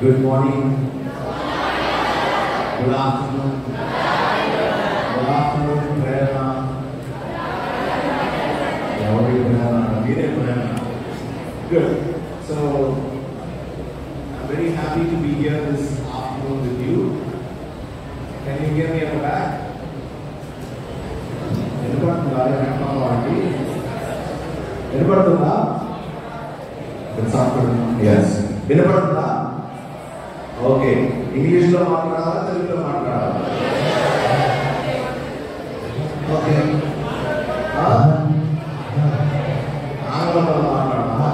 Good morning. Good afternoon. Good afternoon, Prerna. How are you, Prerna? Good. So, I'm very happy to be here this afternoon with you. Can you hear me at the back? Yes. వినపడుతుందా? Okay. ఇంగ్లీష్లో మాట్లాడాలా, తెలుగులో మాట్లాడాలా? Okay. ఆంగ్లంలో మాట్లాడాలా?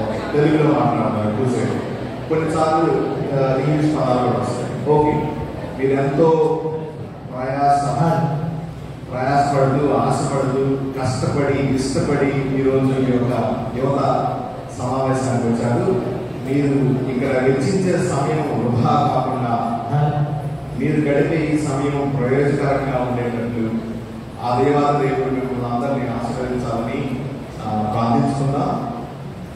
Okay. తెలుగులో మాట్లాడాలి. చూసేది కొన్నిసార్లు ఇంగ్లీష్ పదాలు కూడా వస్తాయి. ఓకే. మీరు ఎంతో ప్రయాసపడుతూ, ఆశపడుతూ, కష్టపడి, ఇష్టపడి ఈరోజు ఈ యొక్క యువత సమావేశానికి వచ్చారు. మీరు ఇక్కడ వెచ్చించే సమయం వృధా కాకుండా మీరు గడిపే ఈ సమయం ప్రయోజనకరంగా ఉండేటట్లు ఆ దేవుడు మిమ్మల్ని అందరినీ ఆశీర్వదించాలని ప్రార్థించుకుందాం.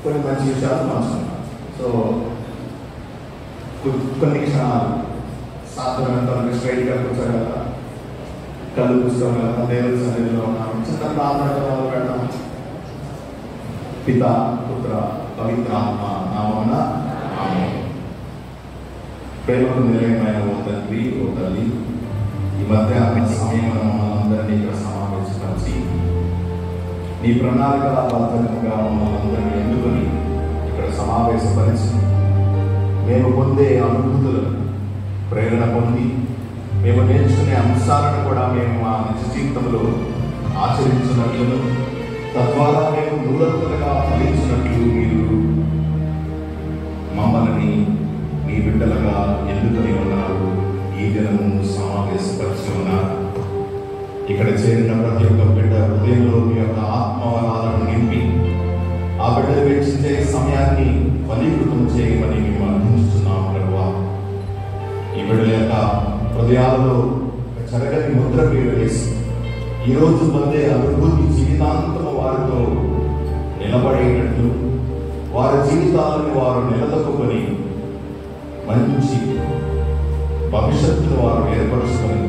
కొన్ని మంచి విషయాలు పంచుకుందాం. సో కొన్ని క్షణాలు సాధ్యమైనంత స్ట్రైట్గా కూర్చోగలరా, కళ్ళు కూర్చోగలరా, దేవుడి సన్నిధిలో ఉన్నాము. చిన్న ప్రార్థనతో మొదలు పెడతాం. పితా, పుత్ర, పవిత్రాత్మ నామమున ఆమేన్. ప్రేమకు నిలయమైన ఓ తండ్రి, ఓ తల్లి, ఈ మధ్య సమయంలో మనందరినీ ఇక్కడ సమావేశపరిచి నీ ప్రణాళికబద్ధంగా మనందరినీ ఎన్నుకొని ఇక్కడ సమావేశపరిచి మేము పొందే అనుభూతులను ప్రేరణ పొంది మేము నేర్చుకునే అంశాలను కూడా మేము మా నిజ జీవితంలో ఆచరించినట్లను, తద్వారా మేము నూతనంగా ఫలించినట్లు మీరు మమ్మల్ని మీ బిడ్డలుగా ఎన్నుకొని ఉన్నారు. ఈ దినము సమావేశపరిచి ఉన్నారు. ఇక్కడ చేరిన ప్రతి ఒక్క బిడ్డ హృదయంలో మీ యొక్క ఆత్మవరాలను నింపి ఆ బిడ్డలు వెచ్చించే సమయాన్ని ఫలీకృతం చేయమని మేము అర్థిస్తున్నాము. కనుక ఈ బిడ్డల యొక్క హృదయాలలో చెరగని ముద్ర మీరు వేసి ఈరోజు పొందే అనుభూతి జీవితాంతము వారితో నిలబడేటట్లు, వారి జీవితాలను వారు నిలదొక్కుని మంచి భవిష్యత్తును వారు ఏర్పరుచుకొని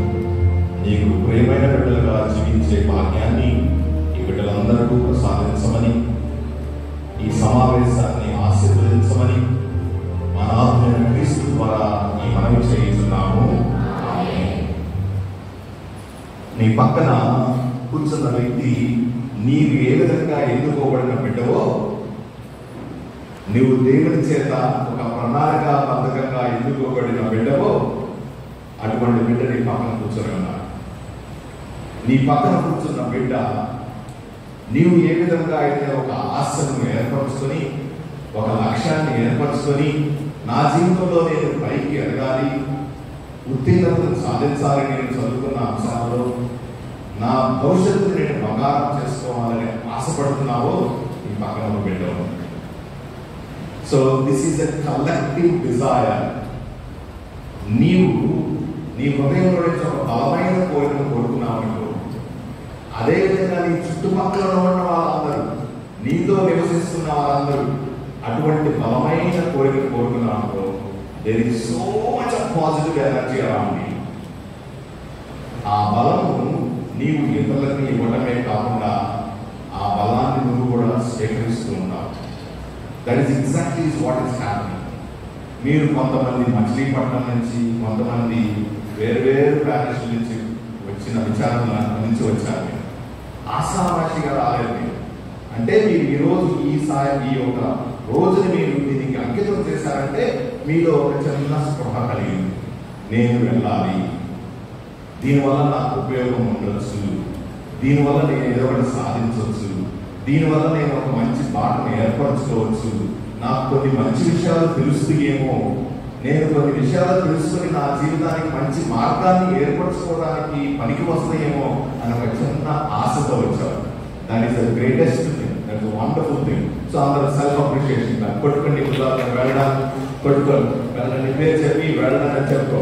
నీకు ప్రియమైన బిడ్డలుగా జీవించే భాగ్యాన్ని ఈ బిడ్డలందరికీ ప్రసాదించమని, ఈ సమావేశాన్ని ఆశీర్వదించమని మా నాథుడైన క్రీస్తు ద్వారా ఈ మనవి చేస్తున్నాము. నీ పక్కన కూర్చున్న వ్యక్తి నీవు ఏ విధంగా ఎన్నుకోబడిన బిడ్డవో, నీవు దేవుని చేత ఒక ప్రణాళికాబద్ధంగా ఎన్నుకోబడిన బిడ్డవో అటువంటి బిడ్డ నీ పక్కన కూర్చొని ఉన్నాడు. నీ పక్కన కూర్చున్న బిడ్డ నీవు ఏ విధంగా అయితే ఒక ఆశను ఏర్పరచుకొని, ఒక లక్ష్యాన్ని ఏర్పరచుకొని, నా జీవితంలో నేను పైకి ఎదగాలి, ఉత్తీర్ణతను సాధించాలని నేను చదువుకున్న అంశాలలో నా భవిష్యత్తు నేను బంగారం చేసుకోవాలని ఆశపడుతున్నావో ఈ పక్కన ఒక బిడ్డ ఉంది. So this is a collective desire. నీవు నీ హృదయంలో నుంచి ఒక బలమైన కోరికను కోరుకున్నావు. అదేవిధంగా నీ చుట్టుపక్కల ఉన్న వాళ్ళందరూ, నీతో నివసిస్తున్న వాళ్ళందరూ అటువంటి బలమైన కోరికను కోరుకున్నావు. There is so much of positive energy around you. ఆ బలము నీవు ఇతరులకు ఇవ్వడమే కాకుండా ఆ బలాన్ని నువ్వు కూడా స్వీకరిస్తూ ఉన్నావు. That is exactly what is happening. మీరు కొంతమంది మచిలీపట్నం నుంచి, కొంతమంది వేరు ప్రదేశాల నుంచి వచ్చిన విచారణ నుంచి వచ్చారు. మీరు ఆశావాసిగా రాలేదు. మీరు అంటే మీరు ఈరోజు ఈ యొక్క రోజుని మీరు దీనికి అంకితం చేశారంటే మీలో ఒక చిన్న స్పృహ కలిగింది. నేను వెళ్ళాలి, దీనివల్ల నాకు ఉపయోగం ఉండొచ్చు, దీనివల్ల నేను ఏదో ఒకటి సాధించవచ్చు, దీనివల్ల నేను ఒక మంచి బాటను ఏర్పరచుకోవచ్చు, నాకు కొన్ని మంచి విషయాలు తెలుస్తాయేమో, నేను కొన్ని విషయాలు తెలుసుకొని నా జీవితానికి మంచి మార్గాన్ని ఏర్పరచుకోవడానికి పనికి వస్తాయేమో అని ఒక చిన్న ఆశతో వచ్చారు. That is the greatest thing, that is wonderful thing. So అందరూ సెల్ఫ్ అప్రిషియేషన్ కొట్టుకోండి, వెళ్ళడానికి కొట్టుకోండి, వెళ్ళండి పేరు చెప్పి వెళ్ళడానికి చెప్పుకో.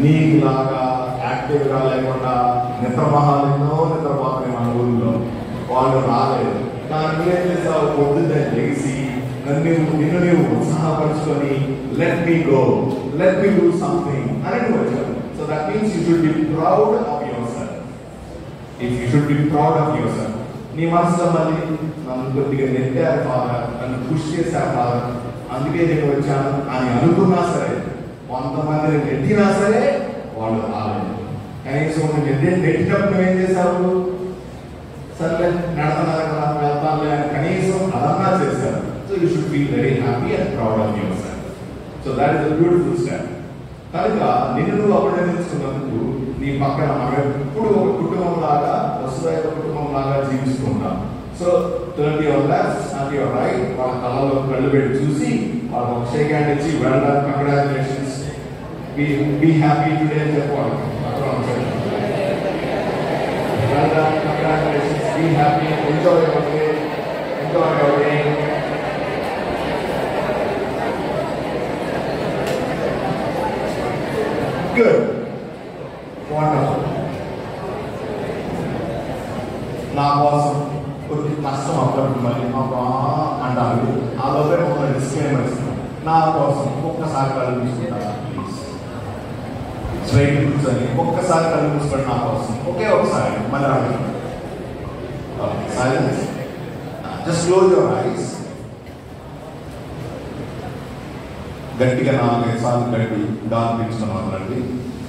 నీకులాగా యాక్టివ్గా లేకుండా నిద్రపోతాయి మన ఊళ్ళో, వాళ్ళు రాలేదు. కానీ నువ్వేం చేస్తావు? పొద్దున్నే లెగిసి నిన్ను నీవు ఉత్సాహపరుచుకొని let me go, let me do something అని నువ్వు వచ్చావు. So that means you should be proud of yourself. If you should be proud of yourself. నీ మనసులో మళ్ళీ నన్ను కొద్దిగా నెట్టారు ఫాదర్, నన్ను పుష్ చేశారు ఫాదర్, అందుకే నేను వచ్చాను అని అనుకున్నా సరే, కొంతమందిని నెట్టినా సరే వాళ్ళు రాలేదు. కనీసం నెట్టినప్పుడు ఏం చేశావు? సర్లే నడతన్నారు కదా, వెళ్తానులే అని కనీసం అదన్నా చేశారు. So you should feel very happy and proud of your self. So that is a beautiful step. కనుక నిన్ను నువ్వు అభినందించుకున్నందుకు నీ పక్కన మనం ఎప్పుడు ఒక కుటుంబం లాగా, వసుదైవ కుటుంబం లాగా జీవిస్తూ ఉంటాం. So turn your left and your right, వాళ్ళ కళ్ళలో కళ్ళు పెట్టి చూసి వాళ్ళకి ఒక షేక్ హ్యాండ్ ఇచ్చి well done, congratulations, be happy today అని చెప్పాలి. Well done, congratulations, be happy, enjoy your day, enjoy your day. Good, wonderful. నా కోసం కొద్ది కష్టం అప్పుడు మళ్ళీ అంటారు. ఆ లోపే ఒక డిస్క్లైమర్ ఇస్తున్నాం. నా కోసం ఒక్కసారి కళ్ళు తీసుకుంటారా ప్లీజ్? స్ట్రైట్ కూర్చొని ఒక్కసారి కళ్ళు మూసుకొని నా కోసం ఒకే ఒకసారి మళ్ళీ అడుగుతాను. Silence. Just close your eyes. గట్టిగా 4-5 సార్లు గట్టి గాలి పీల్చుకున్నామండి.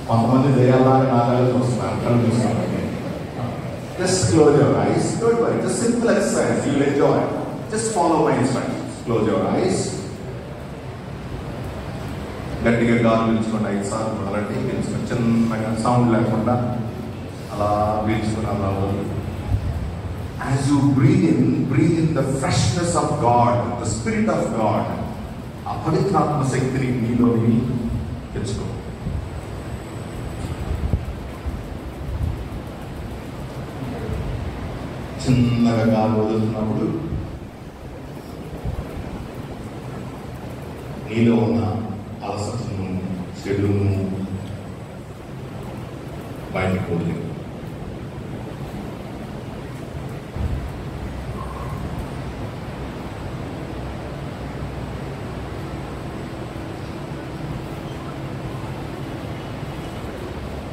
కొంతమంది దయ్యాలాగా నాగాలు చూస్తున్నారు, కళ్ళు చూస్తున్నారండి. Just close your eyes. Don't worry. Just simple exercise. You'll enjoy. Just follow my instructions. Close your eyes. గట్టిగా గాలి పీల్చుకోండి 5 సార్లు మొదలండి. పీల్చుకొని చిన్నగా సౌండ్ లేకుండా అలా పీల్చుకుని అలా. As you breathe in the freshness of God, the Spirit of God. ఆ పవిత్రాత్మ శక్తిని నీలోని తెచ్చుకో. చిన్నగా గాలి వదులుతున్నప్పుడు నీలో ఉన్న అలసటను, చెడును బయటకు వదిలి.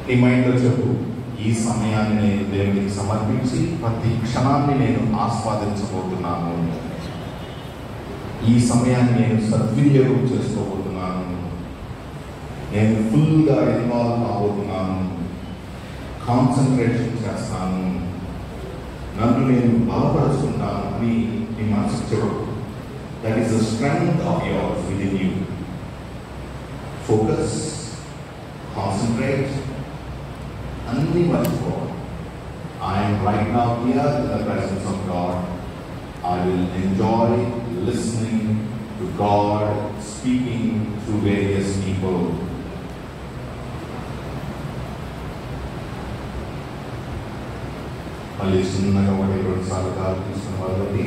నీ మైండ్లో చెప్పు, ఈ సమయాన్ని నేను దేవునికి సమర్పించి ప్రతి క్షణాన్ని నేను ఆస్వాదించబోతున్నాను. ఈ సమయాన్ని నేను సద్వినియోగం చేసుకోబోతున్నాను. నేను ఫుల్గా ఇన్వాల్వ్ కాబోతున్నాను. కాన్సన్ట్రేషన్ చేస్తాను. నన్ను నేను బలపరుచుకుంటాను అని నీ మనసుకు చెప్పు. That is the strength of yours within you. Focus, concentrate, అన్నీ మర్చిపోవాలి. I am right now here in the presence of God. I will enjoy listening to God speaking to various people. మళ్ళీ చిన్నగా 1-2 సార్లు గాలి తీసుకున్న వాళ్ళకి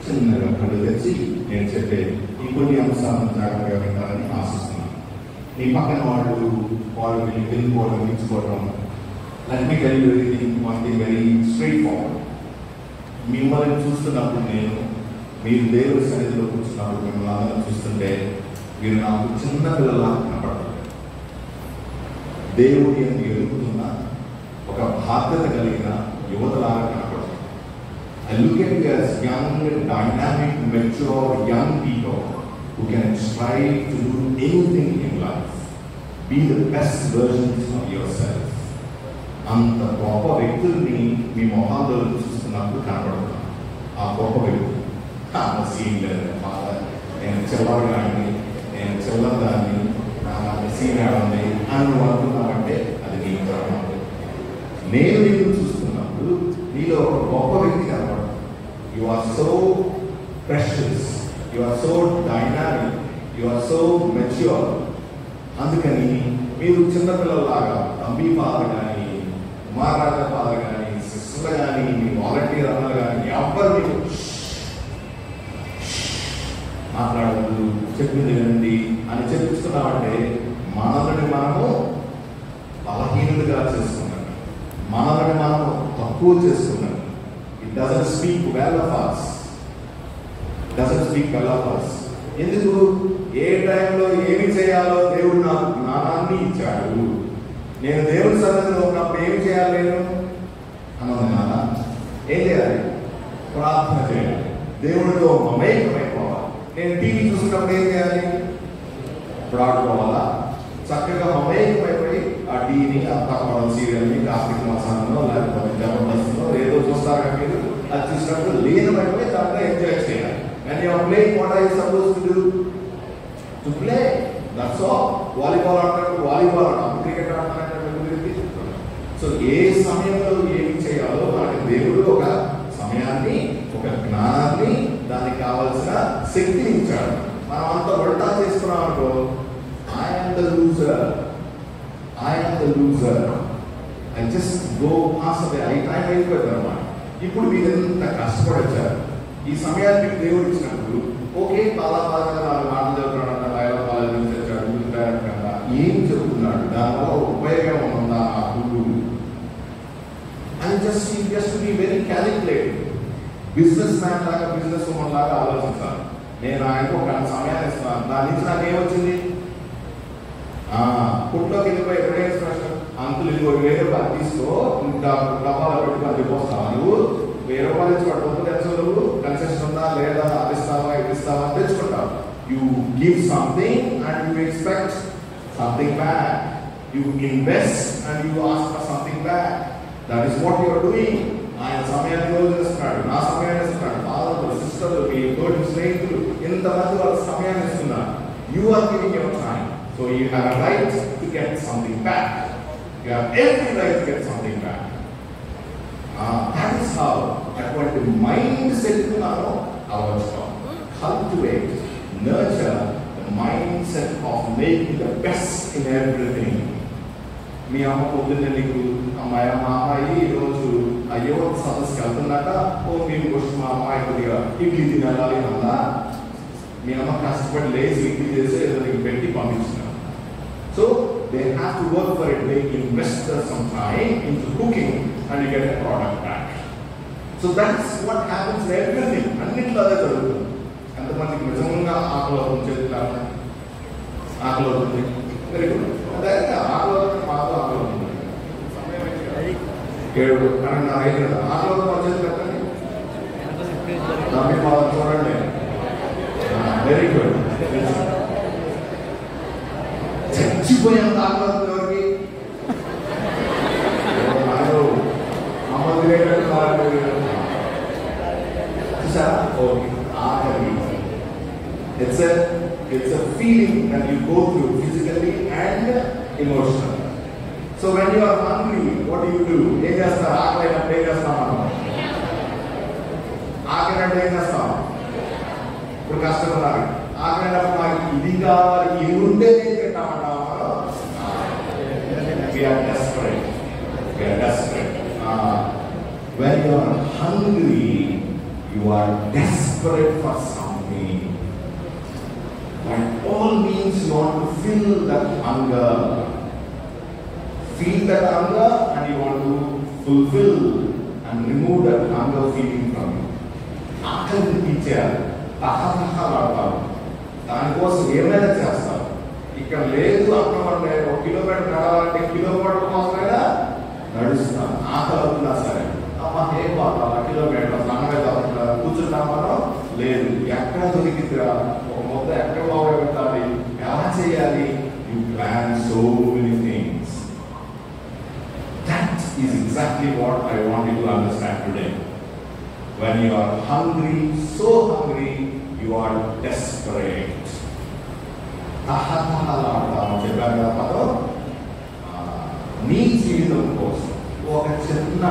చిన్నగా కళ్ళు తెచ్చి నేను చెప్పే ఈ కొన్ని అంశాలను జాగ్రత్తగా వింటారని ఆశిస్తున్నాను. నీ పక్కన వాళ్ళు వెళ్ళిపోవడం, మించుకోవడం. Let me tell you one thing very straightforward. మిమ్మల్ని చూస్తున్నప్పుడు మీరు దేవుడి సన్నిధిలో కూర్చున్నప్పుడు మిమ్మల్ని అందరూ చూస్తుంటే మీరు నాకు చిన్న పిల్లలా కనపడతారు. దేవుడి అని ఎదుగుతున్న ఒక బాధ్యత కలిగిన యువతలాగా కనపడతారు. I look at you as young, dynamic, mature, young people who can strive to do anything in life. Be the best versions of yourself. అంత గొప్ప వ్యక్తుల్ని మీ మొహాల్లో చూస్తున్నప్పుడు కనపడుతున్నాను. ఆ గొప్ప వ్యక్తులు సీన్ లేదు ఫాదర్, నేను చిల్లరగాన్ని, నేను చిల్లరదాన్ని, సీన్ ఆడండి అని నువ్వు అనుకున్నావంటే అది నీ కారణం. నేను నిన్ను చూస్తున్నప్పుడు నీలో ఒక గొప్ప వ్యక్తి కనపడుతుంది. You are so precious, you are so dynamic, you are so mature. అందుకని మీరు చిన్నపిల్లలాగా తంబి ఫాదర్ కానీ, మహారాజా ఫాదర్ కానీ, సిస్టర్ కానీ, మీ వాలంటీర్ అన్నలు కానీ ఎవ్వరు మీకు మాట్లాడదు, చెప్పింది వినండి అని చెప్పిస్తున్నామంటే మనల్ని మనము బలహీనులుగా చేసుకున్నాడు, మనల్ని మనం తక్కువ చేసుకున్నాడు. It doesn't speak well of us. ఎందుకు? ఏ టైంలో ఏమి చేయాలో దేవుడు నాకు జ్ఞానాన్ని ఇచ్చాడు. నేను దేవుడి సన్నిధిలో ఉన్నప్పుడు ఏమి చేయాలి? నేను అన్నది నాన్న ఏం చేయాలి? ప్రార్థన చేయాలి, దేవుడితో మమేకమైపోవాలి. నేను టీవీ చూసినప్పుడు ఏం చేయాలి? ఆడుకోవాలా? చక్కగా మమేకమైపోయి ఆ టీవీని, ఆ తప్పడం సీరియల్ని, కార్తీక మాసాల్లో లేకపోతే జబర్దస్త్లో ఏదో చూస్తారు కదా మీరు, అది చూసినప్పుడు లీనమైపోయి దాంట్లో ఎంజాయ్ చేయాలి. When you are playing, what are you supposed to do? To play. That's all. Volleyball ఆడతాడు, వాలీబాల్ ఆడతాడు, క్రికెట్ ఆడతాడు. సో ఏ సమయంలో ఏమి చేయాలో మనకి దేవుడు ఒక సమయాన్ని, ఒక జ్ఞానాన్ని, దానికి కావలసిన శక్తిని ఇచ్చాడు. మనం అంత ఉల్టా చేసుకున్నాం అనుకో, I'm the loser, I just go pass away, I time అయిపోయింది అనమాట. ఇప్పుడు మీరు ఎంత కష్టపడొచ్చారు. ఈ సమయానికి దేవుడు ఇచ్చినప్పుడు ఓకే, బాగా నాలుగు మాటలు చదువుతున్నాడు, కాలేజ్ నుంచి వచ్చాడు, కదా ఏం చెబుతున్నాడు, దానివల్ల ఉపయోగం ఉందా నాకు అని just be very calculated. Business man లాగా, బిజినెస్ ఉమెన్ లాగా ఆలోచించాలి. నేను ఆయనకు ఒక సమయాన్ని ఇస్తున్నాను, దాని నుంచి నాకు ఏమొచ్చింది? పుట్లోకి వెళ్ళిపోయి రిలయన్స్ ఫ్రెషన్ అంకులు ఇదిగో ₹1000 తీసుకో, ఇంకా డబ్బాలో పెట్టుకొని చెప్పొస్తావా? నువ్వు ₹1000 ఇచ్చి పడుతుంది తెలుసు, నువ్వు కన్సెషన్ ఉందా లేదా, అది ఇస్తావా ఇది ఇస్తావా అని తెచ్చుకుంటావు. You give something and you expect something back. You invest and you ask for something back. That is what you are doing. ఆయన సమయాన్ని రోజు ఇస్తున్నాడు, నా సమయాన్ని ఇస్తున్నాడు, ఫాదర్లు, సిస్టర్లు, మీ తోటి స్నేహితులు, ఇంతమంది వాళ్ళ సమయాన్ని ఇస్తున్నారు. You are giving your time. So you have a right to get something back. You have every right to get something back. That is how అటువంటి మైండ్ సెట్ మనం అలవర్చుకోవాలి. Cultivate, nurture the mindset of making the best in everything. మీ అమ్మ పొద్దున్నే నీకు మా అమ్మాయి ఈరోజు అయ్యో సదస్సుకి వెళ్తుందట, మీరు వచ్చి మా అమ్మాయి కొద్దిగా ఇడ్లీ తినాలి అన్నా, మీ అమ్మ కష్టపడి లేచి ఇడ్లీ చేసి ఏదో నీకు పెట్టి పంపించిన. So they have to work for it. They invest some time into cooking and you get a product back. So that's what happens in everything. అన్నిట్లో అదే జరుగుతుంది. ఎంతమందికి నిజంగా ఆకలి అవుతుంది? చేతులు ఆకలి అవుతుంది. Very good. అదే ఆకలి అవుతుంది, మాకు ఆకలి అవుతుంది. 7 కానీ 5 కదా ఆకలి అవుతుంది చేతులు ఎత్తండి. చూడండి. Very good. చచ్చిపోయేంత ఆకలి ఎవరికి? చూసారా? ఓకే, ఆకలి. It's a feeling that you go through physically and emotionally. So when you are hungry, what do? ఏం చేస్తారు? ఆకలి అయినప్పుడు ఏం చేస్తాం మనం? ఆకలి అంటే ఏం చేస్తాం? ఇప్పుడు కష్టపడాలి. ఆకలినప్పుడు నాకు ఇది కావాలి, ఇది ఉంటే నేను తింటామంటాం. We are desperate. When you are hungry, you are desperate for something. By all means, you want to fill that hunger. Feel that hunger and you want to fulfill and remove that hunger feeling from you. ఆకలిని తీర్చేయాలి, తహతహలాడతారు, దానికోసం ఏమైనా చేస్తారు. ఇక్కడ లేదు అక్కడ 1 kilometre నడవాలంటే kilometre కోసమైనా నడుస్తాం. ఆకలి అవుతున్నా సరే, అమ్మ ఏం పోతాం కిలోమీటర్ అన్నమే తప్పకుండా కూర్చుంటాం మనం. లేదు, ఎక్కడ దొరికిద్దిరా, ఒక మొత్తం ఎక్కడ బాగుపెట్టాలి, ఎలా చేయాలి? You plan so many things. That is exactly what I want you to understand today. When you are hungry, so hungry, you are desperate. చెప్పారు కదా పదం. నీ జీవితం కోసం, ఒక చిన్న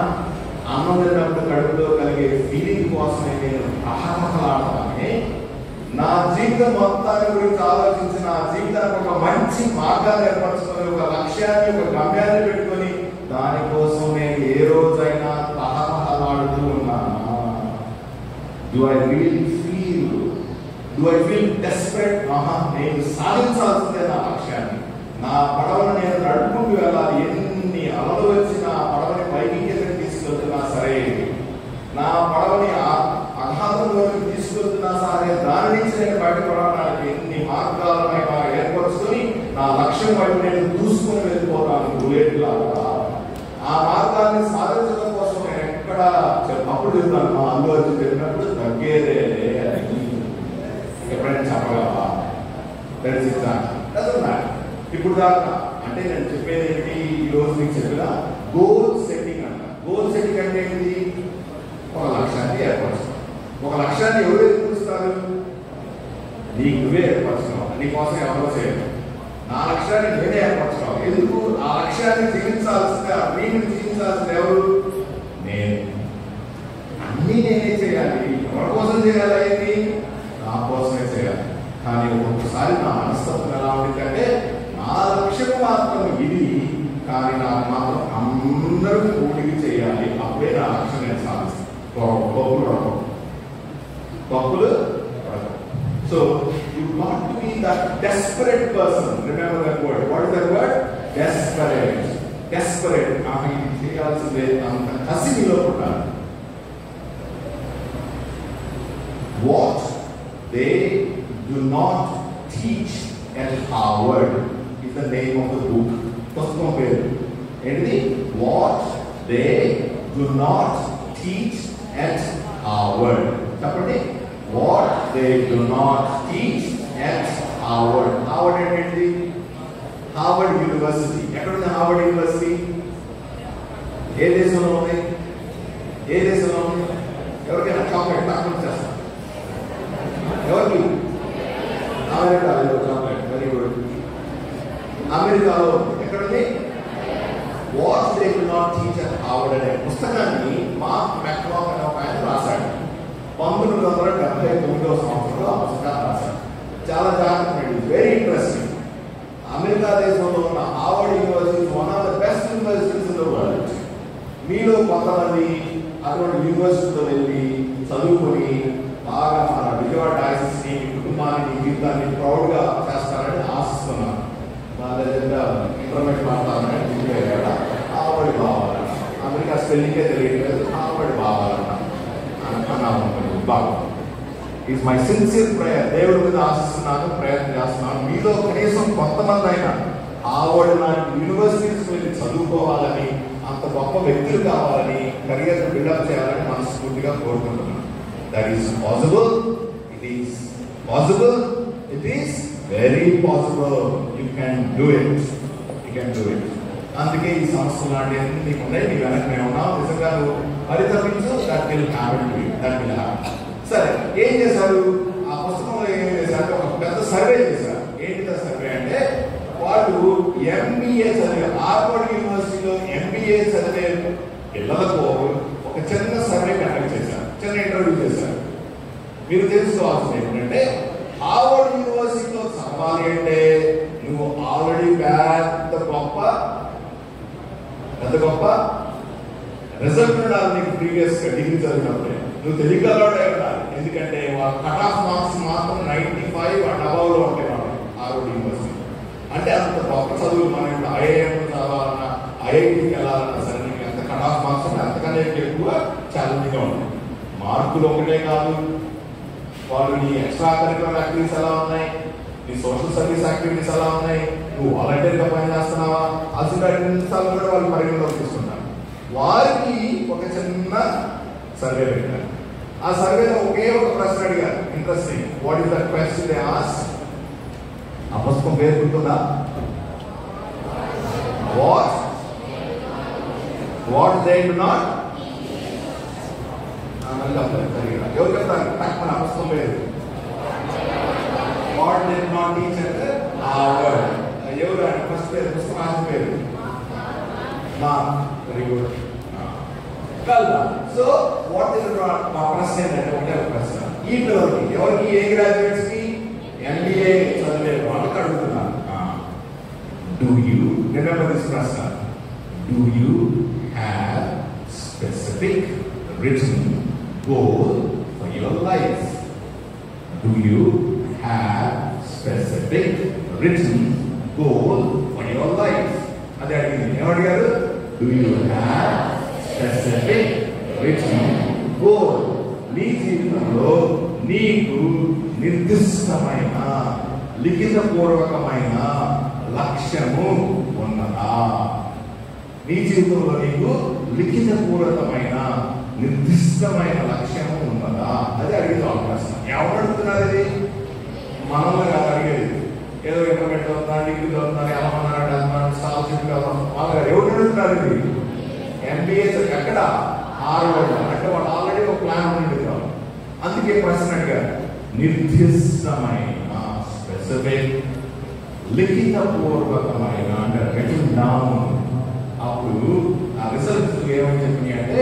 అన్నం తిన్నప్పుడు కడుపులో కలిగే ఫీలింగ్ కోసమే నేను అహతలాడతానే. నా జీవితం మొత్తాన్ని గురించి ఆలోచించి, నా జీవితానికి ఒక మంచి మార్గాన్ని ఏర్పరచుకొని, ఒక లక్ష్యాన్ని, ఒక గమ్యాన్ని పెట్టుకొని, దానికోసం నేను ఏ రోజైనా అహతలాడుతూ ఉన్నాను. Do I really feel? Do I feel desperate? నేను సాధించాల్సిందే నా లక్ష్యాన్ని. నా పడవను నేను నడుపుకుంటూ వెళ్ళాలి. దాన్ని సాధించడం కోసం నేను ఎక్కడ అప్పుడు చెప్తాను, మా అల్లు అర్జున్ చెప్పినప్పుడు తగ్గేదే అని. ఎప్పుడైనా చెప్పగలవా? ఇప్పుడు దాకా అంటే నేను చెప్పేది ఏంటి, ఈ రోజు మీకు చెప్పిన గోల్ సెట్టింగ్ అంట. గోల్ సెట్టింగ్ అంటే ఏంటి? ఒక లక్ష్యాన్ని ఏర్పరచడం. ఒక లక్ష్యాన్ని ఎవరు ఏర్పరుస్తారు? నీకు నువ్వే ఏర్పరచుకోవాలి. నీకోసం ఎవరో చేయరు. నా లక్ష్యాన్ని నేనే ఏర్పరచుకోవాలి. ఎందుకు? ఆ లక్ష్యాన్ని జీవించాల్సిందే, నేను జీవించాల్సింది ఎవరు? నేను. అన్నీ నేనే చేయాలి. ఎవరి కోసం చేయాలి? ఏంటి? నా కోసమే చేయాలి. కానీ ఒక్కొక్కసారి నా మనస్తత్వం ఎలా ఉంటుందంటే, నా లక్ష్యం మాత్రం ఇది, కానీ నాకు మాత్రం అందరూ పోటీకి చేయాలి, అప్పుడే నా లక్ష్యం నేను సాధిస్తాను. తప్పులు so you not to be that desperate person. Remember that word. What is that word? Desperate. Desperate. ఆమె ఇది చేయాల్సిందే అంత కసి మీలో పుట్టాలి. What they do not teach at Harvard is the name of the book. పుస్తకం పేరు ఏంటిది? What they do not teach at Harvard. చెప్పండి. What they do not teach at Harvard. Harvard ఏంటి? Harvard university. ఎక్కడ ఉంది హార్వర్డ్ యూనివర్సిటీ? ఏ దేశంలో ఉంది? ఏ దేశంలో ఉంది? ఎవరికైనా చాక్లెట్ డాక్టర్ చేస్తారు? ఎవరికి? అమెరికాలో చాక్లెట్. Very good. అమెరికాలో ఎక్కడుంది? What they will not teach at Harvard అనే పుస్తకాన్ని మార్క్ మెక్లాక్ అనే ఒక ఆయన రాశాడు. 1979 సంవత్సరంలో ఆ పుస్తకాన్ని రాశాడు. చాలా జాగ్రత్త. Very interesting. అమెరికా దేశంలో ఉన్న Harvard university one of the best universities in the world. మీలో కొంతమంది అటువంటి యూనివర్సిటీలో వెళ్ళి చదువుకొని బాగా మన విజయవాడ డయాసిస్ని, కుటుంబాన్ని, జీవితాన్ని ప్రౌడ్గా చేస్తారని ఆశిస్తున్నాను. మా దగ్గర ఇంటర్మీడియట్ మాట్లాడాలని హార్వర్డ్ బావాలన్న, అమెరికా స్పెల్లింగే తెలియట్లేదు, హార్వర్డ్ బావాలన్న అన్నాను. బాగా ఈజ్ మై సిన్సియర్ ప్రేయర్. దేవుడి మీద ఆశిస్తున్నాను, ప్రయత్నం చేస్తున్నాను. మీలో కనీసం కొంతమంది అయినా హార్వర్డ్ లాంటి యూనివర్సిటీస్ వెళ్ళి చదువుకోవాలని, అంత గొప్ప వ్యక్తులు కావాలని, కెరియర్ బిల్డప్ చేయాలని మనస్ఫూర్తిగా కోరుకుంటున్నాను. That is possible. It is possible. It is very possible. You can do it. You can do it. అందుకే ఈ సంస్థలు లాంటి నీకు ఉన్నాయి. నీ వెనక మేము ఉన్నాం. నిజంగా నువ్వు పరితపించు. That will happen to you. That will happen. సరే, ఏం చేశారు? ఆ పుస్తకంలో ఏం చేశారు? ఒక పెద్ద సర్వే చేశారు. ఏంటిదా సర్వే అంటే, వాళ్ళు ఎంబీఏ చదివే హార్వర్డ్ యూనివర్సిటీలో ఎంబీఏ చదివే పిల్లలకు ఒక చిన్న సర్వే కండక్ట్ చేశారు. చిన్న ఇంటర్వ్యూ చేశారు. మీరు తెలుసుకోవాల్సింది ఏంటంటే, హార్వర్డ్ యూనివర్సిటీలో చదవాలి అంటే నువ్వు ఆల్రెడీ పెద్ద గొప్ప రిజల్ట్ ఉండాలి. నీకు ప్రీవియస్ డిగ్రీ చదివినప్పుడే నువ్వు తెలియగలవాడే ఉండాలి. ఎందుకంటే వాళ్ళ కట్ ఆఫ్ మార్క్స్ మాత్రం 95 అండ్ అబౌవ్లో ఉంటాయి వాళ్ళు హార్వర్డ్ యూనివర్సిటీ. అంటే అంత గొప్ప చదువు. మనం ఇప్పుడు ఐఐఎం చదవాలన్నా, ఐఐటికి వెళ్ళాలన్నా సరే నీకు ఎంత కట్ ఆఫ్ మార్క్స్ ఉంటే అంతకన్నా ఎక్కువ ఛాలెంజింగ్గా ఉంటుంది. మార్కులు ఒకటే కాదు, వాళ్ళు నీ ఎక్స్ట్రా కరికులర్ యాక్టివిటీస్ ఎలా ఉన్నాయి, నీ సోషల్ సర్వీస్ యాక్టివిటీస్ ఎలా ఉన్నాయి, నువ్వు వాలంటీర్గా పనిచేస్తున్నావా, అసలు నిమిషాలు కూడా వాళ్ళు పరిగణలోకి తీసుకుంటారు. వారికి ఒక చిన్న సర్వే పెట్టారు. ఆ సర్వేలో ఒకే ఒక ప్రశ్న అడిగారు. Interesting. What is that question they asked? ఆ పుస్తకం పేరు గుర్తుందా? What they do not. ఎవరు చెప్తారు? మన పుస్తకం పేరు what they do not teach అంటే హార్వర్డ్. ఎవరు ఆయన ఫస్ట్ పేరు? పుస్తకం ఆయన పేరు mark. Very good. So what they do not. మా ప్రశ్న ఏంటంటే ఒకటే ఒక ప్రశ్న. ఈ పిల్లలకి ఎవరికి, ఏ గ్రాడ్యుయేట్స్ కి, ఎంబీఏ చదివే వాళ్ళకి అడుగుతున్నాను. డూ యూ రిమెంబర్ దిస్ ప్రశ్న? Do you have specific written goal for your life? Do you have specific written goal for your life? అదే అడిగింది. ఏమడిగారు? Do you have specific written goal? నీ జీవితంలో నీకు నిర్దిష్టమైన లిఖితపూర్వకమైన లక్ష్యము ఉన్నదా? నీ జీవితంలో నీకు లిఖితపూర్వకమైన నిర్దిష్టమైన లక్ష్యము ఉన్నదా? అది అడిగితే అవకాశం. ఎవరు అడుగుతున్నారు? ఇది మనల్ని కాదు అడిగేది. ఏదో ఇంటర్మీడియట్ అవుతున్నా, డిగ్రీ అవుతున్నా, ఎలా ఉన్నారంటే స్కాలర్షిప్ వాళ్ళ ఎవరు అడుగుతున్నారు? ఇది MBA ఎక్కడ? హార్వర్డ్. అంటే వాళ్ళు ఆల్రెడీ ఒక ప్లాన్ ఉండి కాదు. అందుకే ప్రశ్న అడిగారు, నిర్దిష్టమైన స్పెసిఫిక్ లిఖితపూర్వకమైన అంటే రిటన్ డౌన్. అప్పుడు ఆ రిజల్ట్స్ ఏమని చెప్పినాయి అంటే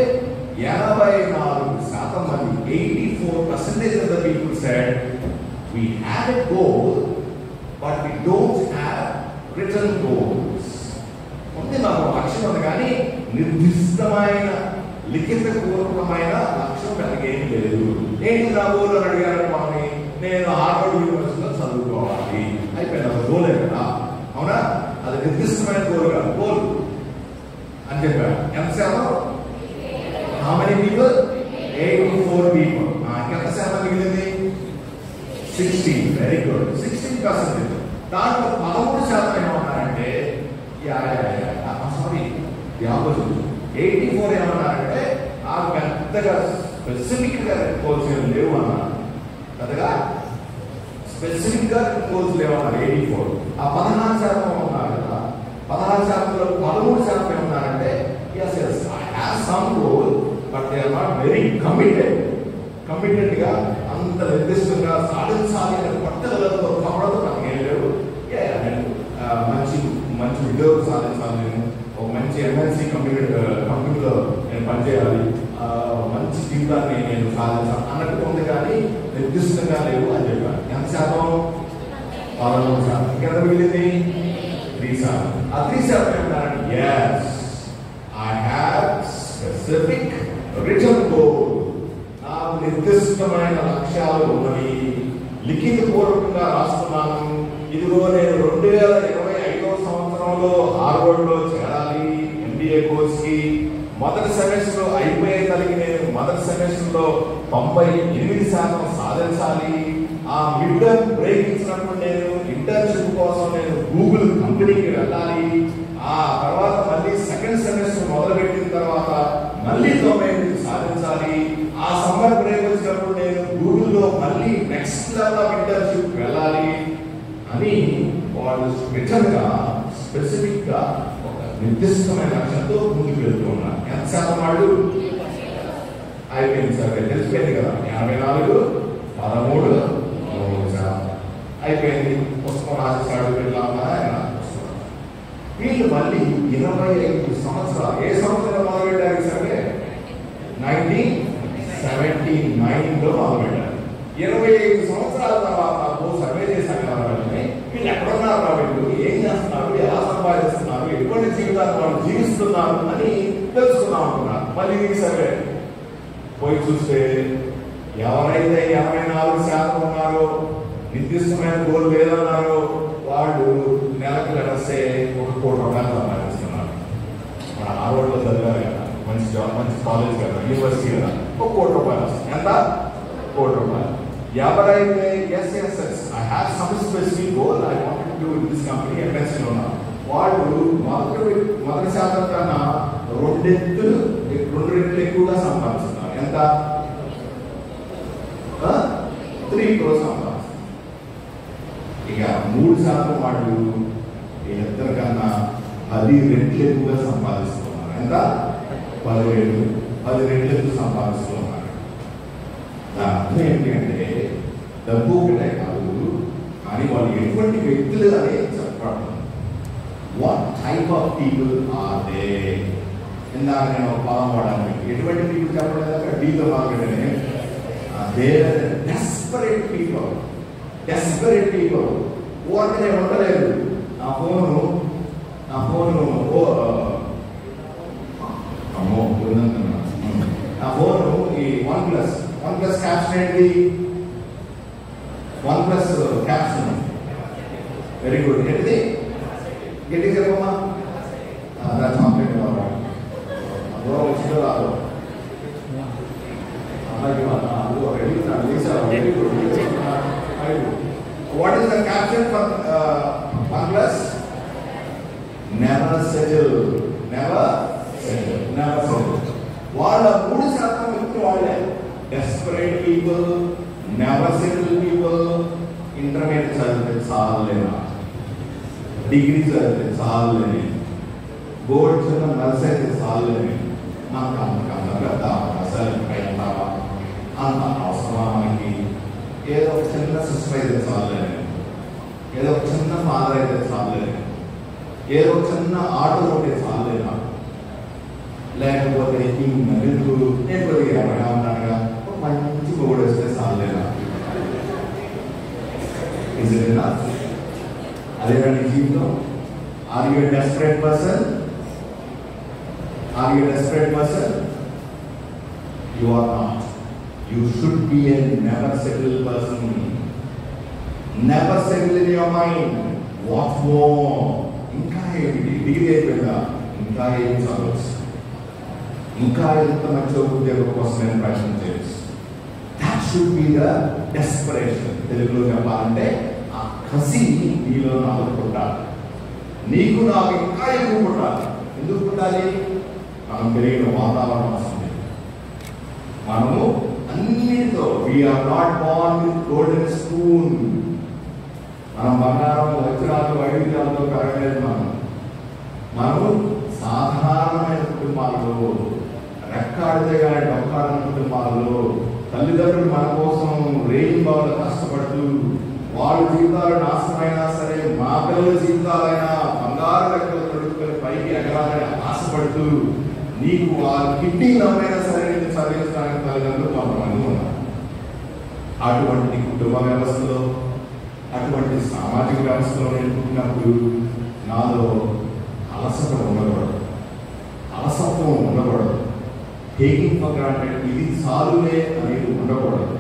84% మంది 84% of the people said we have a goal but we don't have written goals. అంటే నాకు లక్ష్యం ఉంది కానీ నిర్దిష్టమైన లిఖితపూర్వకమైన లక్ష్యం కలిగేం లేదు. ఏంటి నా గోల్ అని అడిగారు మమ్మీ, నేను హార్వర్డ్ యూనివర్సిటీలో చదువుకోవాలి. అయిపోయింది, అది గోలే కదా, అవునా? అది నిర్దిష్టమైన గోల్ కాదు, గోల్ అని చెప్పారు. ఎంతసేపు? How many people? 84 పీపుల్. ఎంత శాతం మిగిలింది? 16. Very good, 16%. దాంట్లో 13% ఏమన్నారంటే సారీ ఆపోజిట్ 84 ఏమన్నారంటే ఆ పెద్దగా స్పెసిఫిక్ గా గోల్స్ ఏం లేవు అన్నారు. పెద్దగా స్పెసిఫిక్ గా గోల్స్ లేవన్నారు 84. ఆ 16% ఉన్నారు కదా, 16%లో 13% ఏమన్నారంటే yes yes I have some goal but they are not very committed గా అంత నిర్దిష్టంగా సాధించాలి అనే పట్టుదలతో కవడతో నాకు ఏం లేవు. మంచి ఉద్యోగం సాధించాలి, నేను ఒక మంచి MNC కంపెనీలో నేను పనిచేయాలి, మంచి జీవితాన్ని నేను సాధించాలి అన్నట్టు ఉంది కానీ నిర్దిష్టంగా లేవు అని చెప్పాను. ఎంత శాతం? 13%. ఇంకెంత మిగిలింది? 3%. ఆ 3% ఏమంటారంటే yes I have specific written goal. నాకు నిర్దిష్టమైన లక్ష్యాలు ఉన్నవి, లిఖితపూర్వకంగా రాస్తున్నాను. ఇదిగో నేను 2025 సంవత్సరంలో హార్వర్డ్లో చేరాలి MBA కోర్స్కి. మొదటి సెమిస్టర్ అయిపోయేసరికి నేను మొదటి సెమిస్టర్లో 98% సాధించాలి. ఆ మిడ్ టర్మ్ బ్రేక్ ఇచ్చినప్పుడు నేను ఇంటర్న్షిప్ కోసం నేను గూగుల్ కంపెనీకి వెళ్ళాలి. ఆ తర్వాత మళ్ళీ సెకండ్ సెమిస్టర్ మొదలుపెట్టిన తర్వాత మళ్ళీ 98 సాధించాలి. ఆ సమ్మర్ బ్రేక్ వచ్చినప్పుడు నేను గూగుల్లో మళ్ళీ నెక్స్ట్ లెవెల్ ఆఫ్ ఇంటర్న్షిప్ వెళ్ళాలి అని వాళ్ళు రిటర్న్ గా స్పెసిఫిక్ గా ఒక నిర్దిష్టమైన లక్ష్యంతో ముందుకు వెళ్తూ ఉన్నారు. ఎంత శాతం వాళ్ళు? అయిపోయింది సార్, తెలిసిపోయింది కదా, 84, 13, 3% అయిపోయింది. పుస్తకం రాసేసాడు వెళ్ళామా. వీళ్ళు మళ్ళీ 25 సంవత్సరాలు, ఏ సంవత్సరంలో మొదలుపెట్టారు సరే 1979లో మొదలుపెట్టారు. 25 సంవత్సరాల తర్వాత సర్వే చేశాను కదా, వీళ్ళు ఎక్కడున్నారు వీళ్ళు, ఏం చేస్తున్నారు, ఎలా సంపాదిస్తున్నారు, ఎటువంటి జీవితాన్ని వాళ్ళు జీవిస్తున్నారు అని తెలుసుకుందాం అనుకున్నారు. మళ్ళీ ఈ సర్వే పోయి చూస్తే ఎవరైతే 84% ఉన్నారో, నిర్దిష్టమైన గోల్ లేదన్నారో వాళ్ళు నెలకు గడిస్తే 1 కోటి రూపాయలు సంపాదిస్తున్నారు. మన హార్వర్డ్లో చదివారు కదా, మంచి జాబ్, మంచి కాలేజ్ కదా, యూనివర్సిటీ కదా, 1 కోటి రూపాయలు వస్తుంది. ఎంత? 1 కోటి రూపాయలు. ఎవరైతే yes I have some specific goal I want to do in this company ఎంఎస్సీలో ఉన్నారు, వాళ్ళు మొదటి శాతం కన్నా 2 రెట్లు ఎక్కువగా సంపాదిస్తున్నారు. ఎంత? 3 crores సంపాదిస్తున్నారు. ఇక 3% వాళ్ళు వీళ్ళిద్దరి కన్నా 10 రెట్లు ఎక్కువగా సంపాదిస్తున్నారు. ఎంత? 10 రెట్లు ఎక్కువ సంపాదిస్తున్నారు. దాని అర్థం ఏంటి అంటే డబ్బు ఒకటే కాదు, కానీ వాళ్ళు ఎటువంటి వ్యక్తులు అనేది చెప్పడం. What type of people are they? ఇందాక నేను ఒక పదం వాడాను, ఎటువంటి పీపుల్ చెప్పలేదు, డీతో మాట్లాడే డెస్పరేట్ పీపుల్. ఊరికనే ఉండలేదు. నా ఫోను ఈ OnePlus క్యాప్షన్ ఏంటి? OnePlus caption very good. ఏంటిది? గట్టి చెప్పమ్మా. కంప్లీట్ అందులో వచ్చిందో రాదు. What is the caption for OnePlus? Never settle. వాళ్ళ 3% వ్యక్తులు వాళ్ళే. Desperate people, never settle people, intermediate చదివితే చాలేనా, డిగ్రీ చదివితే చాలేని, బోర్డు చిన్న నర్స్ అయితే చాలేని, మనకు అంతకన్నా పెద్ద అవకాశాలు ఉంటావా, అంత అవసరమా మనకి? ఏదో ఒక చిన్న సిస్టర్ అయితే చాలేని, ఏదో ఒక చిన్న ఫాదర్ అయితే చాలేని, ఏదో ఒక చిన్న ఆటో ఉంటే చాలేనా, లేకపోతే ఎందుకు నేను కొద్దిగా ఎవరైనా ఉన్నానుగా ఒక మంచి బోర్డు వేస్తే చాలేనా? అదేనా నీ జీవితం? Are you desperate person? Are you a desperate person? You are not. You should be a never settled person. Never settle in your mind. What more? ఇంకా ఏమిటి? డిగ్రీ అయిపోయిందా? ఇంకా ఏం చదవచ్చు? ఇంకా ఎంత మంచి ఉద్యోగం కోసం నేను ప్రయత్నం చేయొచ్చు. That should be the desperation. తెలుగులో చెప్పాలంటే ఆ కసి నీలో నాకు పుట్టాలి, నీకు నాకు ఇంకా ఎక్కువ పుట్టాలి. ఎందుకు పుట్టాలి? మనం పెరిగిన వాతావరణం వస్తుంది. మనము అన్నిటితో we are not born with golden spoon. మనం బంగారం వజ్రాలు వైవిధ్యాలతో పెరగలేదు. మనము సాధారణమైన కుటుంబాల్లో, రెక్కాడితే కానీ డొక్కాడిన కుటుంబాల్లో తల్లిదండ్రులు మన కోసం రేయింబావులు కష్టపడుతూ వాళ్ళ జీవితాలు నాశనమైనా సరే మా పిల్లల జీవితాలైనా బంగారు రెక్కలు తొడుగుకొని పైకి ఎగరాలని ఆశపడుతూ నీకు ఆ కిడ్నీ నమ్మైనా సరే నేను చదివించడానికి తల్లిదండ్రులు కొంతమంది ఉన్నారు. అటువంటి కుటుంబ వ్యవస్థలో, అటువంటి సామాజిక వ్యవస్థలో నేను పుట్టినప్పుడు నాలో అలసట ఉండకూడదు, అలసత్వం ఉండకూడదు, టేకింగ్ ఫర్ గ్రాంటెడ్ ఇది చాలులే అనేది ఉండకూడదు.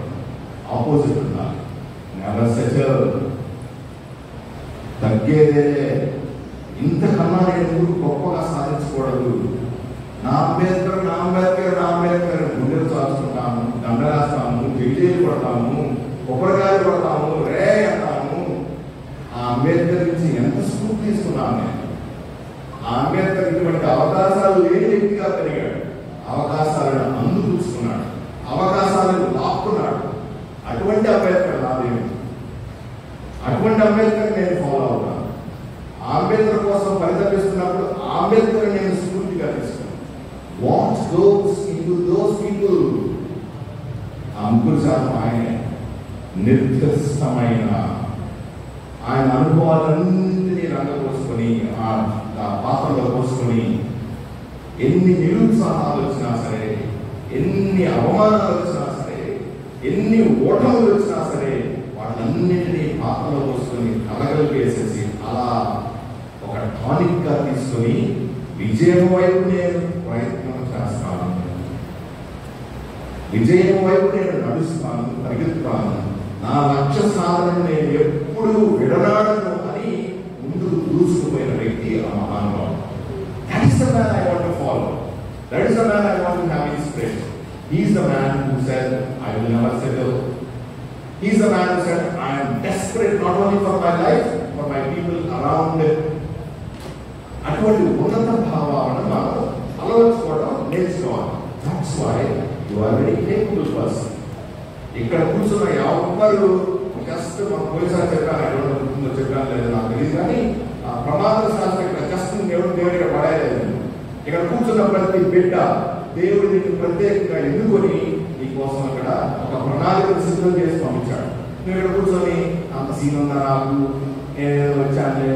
ఆపోజిట్ ఉండాలి. నెవర్ సెటిల్, తగ్గేదే, ఇంతకన్నా నేను ఎందుకు గొప్పగా సాధించకూడదు, నా అంబేద్కర్ నా అంబేద్కర్ నా అంబేద్కర్ గుండెలు చాల్చుకుంటాము, దండరాస్తాము, జైలు కొడతాము, కొబ్బరికాయలు కొడతాము, రే అంటాము. ఆ అంబేద్కర్ నుంచి ఎంత స్ఫూర్తి తీసుకున్నాను నేను. ఆ అంబేద్కర్ ఇటువంటి అవకాశాలు లేని వ్యక్తిగా పెరిగాడు, అవకాశాలను అందుకూసుకున్నాడు, అవకాశాలను లాక్కున్నాడు. అటువంటి అంబేద్కర్ నాదేమి, అటువంటి అంబేద్కర్ నేను ఫాలో అవుతాను. అంబేద్కర్ కోసం పరితపిస్తున్నప్పుడు అంబేద్కర్ నేను స్ఫూర్తిగా తీసుకున్నాను. What goes into those people? అంకుర శాతం ఆయనే. నిర్దిష్టమైన ఆయన అనుభవాలన్నింటినీ రంగపోసుకొని ఆ పాత్రలో పోసుకొని ఎన్ని నిరుత్సాహాలు వచ్చినా సరే, ఎన్ని అవమానాలు వచ్చినా సరే, ఎన్ని ఓటములు వచ్చినా సరే వాటన్నింటినీ పాత్రలో పోసుకొని కలగలిపేసేసి అలా ఒక టానిక్ గా తీసుకొని విజయం వైపు నేను ప్రయత్నం చేస్తాను, విజయం వైపు నేను నడుస్తాను, పరిగెత్తుతాను, నా లక్ష్య సాధన నేను ఎప్పుడు విడనాడను అని ముందుకు దూసుకుపోయిన వ్యక్తి ఆ మహానుభావుడు. That is the man I want to follow. That is the man I want to have inspiration. He is the man who said, I will never settle. He is the man who said, I am desperate not only for my life, for my people around it. అటువంటి ఉన్నత భావాలను మనం అలవర్చుకోవడం నేర్చుకోవాలి. That's why you are very capable person. ఇక్కడ కూర్చున్న ఎవరు just మనం పోలీసారి చెప్పాను, గుర్తుందో చెప్పాను లేదు నాకు తెలియదు, కానీ ప్రమాద శాస్త్రం ఇక్కడ జస్ట్ దేవుడిగా పడేయలేదు. ఇక్కడ కూర్చున్న ప్రతి బిడ్డ దేవుడు నీకు ప్రత్యేకంగా ఎన్నుకొని నీ కోసం అక్కడ ఒక ప్రణాళిక సిద్ధం చేసి పంపించాడు. నువ్వు ఇక్కడ కూర్చొని అంత సీన్ ఉందా నాకు, నేను వచ్చాను,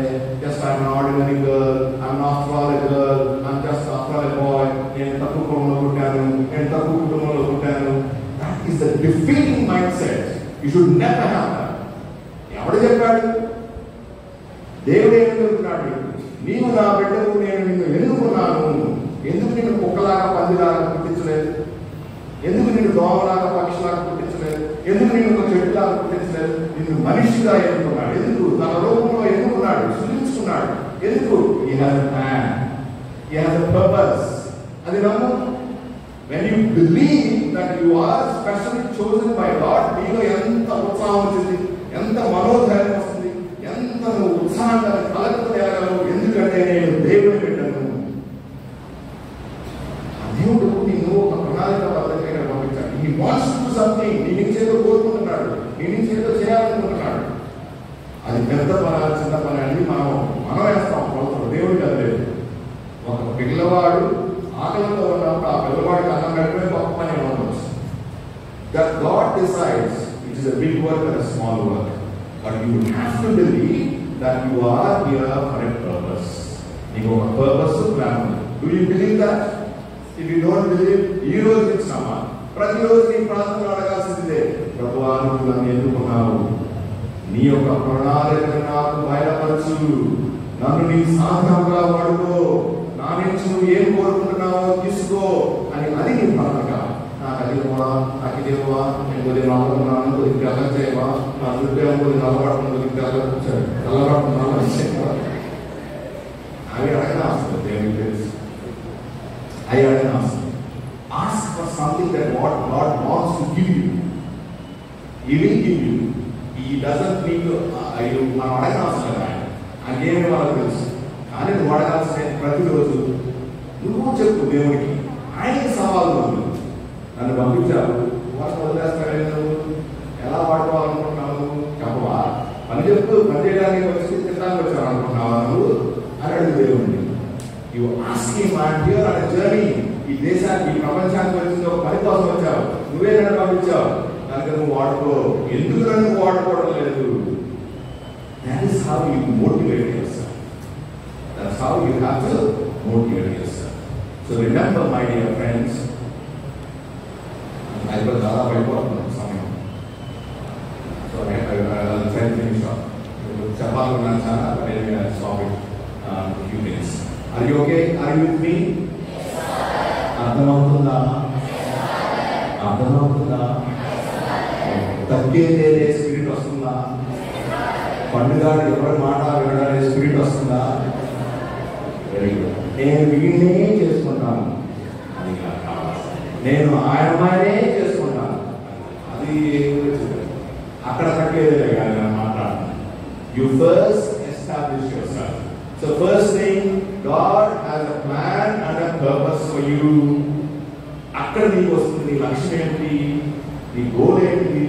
just I'm not ordinary girl, I'm not all a girl, I'm just after all a boy, నేను తక్కువ కుటుంబంలో పుట్టాను, నేను తక్కువ కుటుంబంలో పుట్టాను. That is the defeating mind set. You should never have that. ఎవడు చెప్పాడు? దేవుడు ఏం చెప్తున్నాడు? నీవు నా బిడ్డకు నేను నిన్ను ఎన్నుకున్నాను. ఎందుకు నిన్ను కుక్కలాగా పందిలాగా పుట్టించలేదు? ఎందుకు నిన్ను దోమలాగా పక్షిలాగా పుట్టించలేదు? ఎందుకు నిన్ను ఒక చెట్టులాగా పుట్టించలేదు? నిన్ను మనిషిగా ఎన్నుకున్నాడు. ఎందుకు? తన రూపంలో ఎన్నుకున్నాడు, సృజించుకున్నాడు. ఎందుకు? He has a plan. He has a purpose. అది నమ్ము. When you believe that you are specially chosen by God, నీలో ఎంత ఉత్సాహం వచ్చింది, ఎంత మనోధైర్యం వస్తుంది, ఎంత నువ్వు ఉత్సాహంగా కలగలవు. ఎందుకంటే నేను దేవుని బిడ్డను. దేవుడు నిన్ను ఒక పిల్లవాడు ఆకలితో ఉన్నప్పుడు ఆ పిల్లవాడికి అన్నం పెట్టడమే గొప్ప పని ఉండవచ్చు. That God decides it is a big work or a small work, but you have to believe that you are here for a purpose. నీకు ఒక పర్పస్ ప్లాన్ ఉంది. Do you believe that? If you don't believe, ఈ రోజు ఇచ్చినామా ప్రతిరోజు నీ ప్రార్థనలు అడగాల్సిందే, ప్రభువా నువ్వు నన్ను ఎన్నుకున్నావు, నీ యొక్క ప్రణాళికను నాకు బయలుపరచు, నన్ను నీ సాధనంగా వాడుకో, నా నుంచి నువ్వు ఏం కోరుకుంటున్నావో తీసుకో అని. అది నీ ప్రార్థన. నాకు అది ఇవ్వవా, నాకు ఇది ఇవ్వవా, నేను కొద్దిగా నవ్వుతున్నాను, కొద్దిగా గల్లం చేయవా, నా దుర్దేవం కొద్దిగా నల్లబడుతుంది, కొద్దిగా నల్లబడుతున్నాను అవి అడగన అవసరం. దేవునికి తెలుసు అవి అడగన అవసరం. Ask for something that what God wants to give you. He will give you. He doesn't need to మనం అడగన అవసరం కదా. ఆయనకేమి వాళ్ళకి తెలుసు. కానీ నువ్వు అడగాల్సిన ప్రతిరోజు నువ్వు చెప్పు దేవుడికి. ఆయనకి సవాలు ఉంది. నన్ను పంపించావు, వాటిని వదిలేస్తాడే, నువ్వు ఎలా వాడుకోవాలనుకుంటున్నావు చెప్పవా, పని చెప్పు, పని చేయడానికి వచ్చి తినడానికి వచ్చావు అనుకుంటున్నావా నువ్వు అని అడుగు దేవుడిని. You ask him, I am here on a journey. ఈ దేశానికి, ఈ ప్రపంచానికి వచ్చింది ఒక పని కోసం వచ్చావు, నువ్వే నన్ను పంపించావు, కనుక నువ్వు వాడుకో. ఎందుకు నన్ను వాడుకోవడం లేదు? That is how you motivate yourself. That's how you have to motivate yourself. So remember, my dear friends, అయిపోయి దాదాపు అయిపోతుంది సమయం. So I'll try to finish up. చెప్పాలనుకున్నాను చాలా, but anyway I'll stop it few minutes. Are you okay? Are you with me? అర్థమవుతుందా? అర్థమవుతుందా? తగ్గేదే spirit వస్తుందా? పండుగ ఎవరి మాట వినడానే స్పిరిట్ వస్తుందా? Very good. నేను వీడినే చేసుకుంటాను, అది నేను ఆయననే చేసుకుంటాను, అది అక్కడ తగ్గేదే కానీ నేను మాట్లాడుతున్నాను. You first establish yourself. So first thing, God has a plan and a purpose for you. అక్కడ నీకు వస్తుంది నీ లక్ష్యం ఏంటి, నీ గోల్ ఏంటి,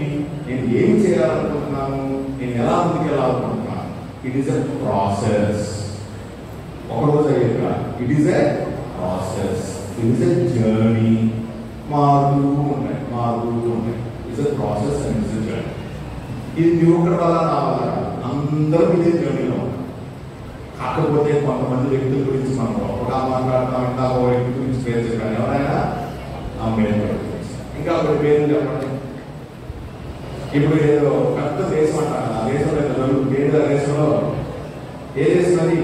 నేను ఏం చేయాలనుకుంటున్నాను, నేను ఎలా ముందుకెళ్ళాలనుకుంటున్నాను. It is a process. ఒకరోజు అయ్యేది కాదు. It is a process. It is a journey. మారుతూ ఉంటాయి. It's a process and it's a journey. ఇది నీ ఒక్కడి వల్ల నా వల్ల కాదు, అందరూ ఇదే జర్నీలో ఉంటారు. కాకపోతే కొంతమంది వ్యక్తుల గురించి మనం ఒకగా మాట్లాడతాం, ఇంకా ఒక వ్యక్తి గురించి పేరు చెప్పాను. ఎవరైనా ఇంకా ఒకటి పేరు చెప్పండి. ఇప్పుడు ఏదో పెద్ద దేశం అంటారు, ఆ దేశంలో దేశంలో ఏ దేశం అది?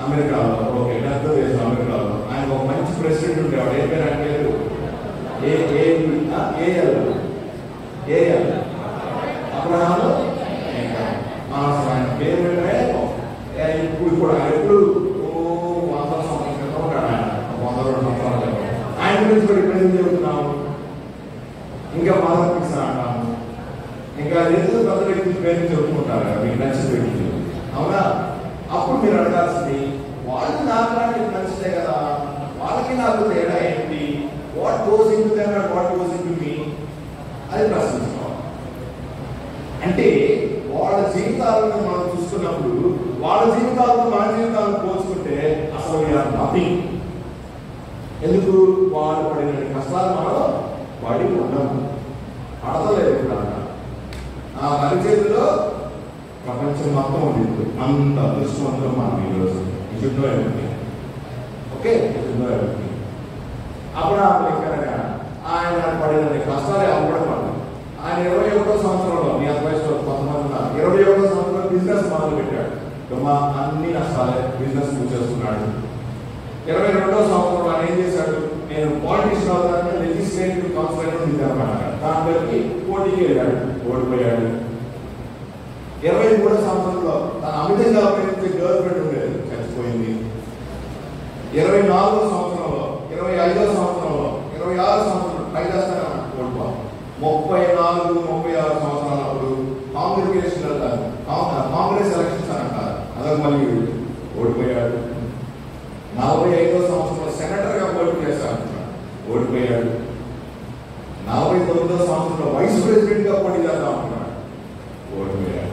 అమెరికాలో. ఓకే, పెద్ద దేశం అమెరికాలో. ఆయన ఒక మంచి ప్రెసిడెంట్ ఉండేవాడు. ఏ పేరు? ఆయన పేరు ఏఎల్ అబ్రహాము. ఆయన పేరు ఏంటంటే ఇప్పుడు కూడా ఎప్పుడు 100 సంవత్సరాల క్రితం ఉంటాడు ఆయన, 100-200 సంవత్సరాల క్రితం. ఆయన గురించి కూడా ఇప్పుడు ఏం చెబుతున్నాము, ఇంకా మదర్ అంటాము, ఇంకా ఏదో పెద్ద వ్యక్తుల పేరు చెప్పుకుంటారు కదా, మీకు నచ్చిన వ్యక్తులు, అవునా? అప్పుడు మీరు అడగాల్సింది, వాళ్ళు నాకు నచ్చితే కదా, వాళ్ళకి నాకు తేడా ఏంటి? What goes into them and what goes into me? అది ప్రశ్నించుకోవాలి. అంటే వాళ్ళ జీవితాలను మనం చూసుకున్నప్పుడు వాళ్ళ జీవితాలను మన జీవితాలను పోల్చుకుంటే అసలు వీఆర్ నథింగ్. ఎందుకు? వాళ్ళు పడిన కష్టాలు మనం పడి ఉండము, పడతలేదు కూడా. ఆ పరిచేతిలో ప్రపంచం మొత్తం ఉంది. అంత అదృష్టవంతులు మనం ఈరోజు. ఇషుడ్నో ఎవరికి ఓకే, ఇషుడ్నో ఎవరికి. అప్పుడు ఆయన పడిన కష్టాలు అవ్వడం పడదు. ఆయన 21వ సంవత్సరంలో, మీ వయసులో కొంతమంది ఉన్నారు, 21వ సంవత్సరంలో బిజినెస్ మొదలు పెట్టాడు. అన్ని నష్టాలే, బిజినెస్ చేస్తున్నాడు. 22వ సంవత్సరంలో ఆయన ఏం చేశాడు? నేను పాలిటిషియన్ అవుతానని లెజిస్లేటివ్ కౌన్సిలర్ నిలబడ్డాడు. దాంట్లోకి పోటీకి వెళ్ళాడు, ఓడిపోయాడు. 23వ సంవత్సరంలో తన అమితంగా ఉపయోగించే గర్ల్ ఫ్రెండ్ ఉండేది, చచ్చిపోయింది. 24వ సంవత్సరంలో, 25వ సంవత్సరంలో, 26వ సంవత్సరంలో ట్రై చేస్తాను, ఓడిపోవాలి. 34-36 సంవత్సరాలప్పుడు కాంగ్రెస్ ఎలక్షన్స్ అని అంటారు, అదొక మళ్ళీ ఓడిపోయాడు. 45వ సంవత్సరంలో సెనేటర్గా పోటీ చేశాడు, ఓడిపోయాడు. 49వ సంవత్సరంలో వైస్ ప్రెసిడెంట్ గా పోటీ చేద్దాం అంటున్నాడు, ఓడిపోయాడు.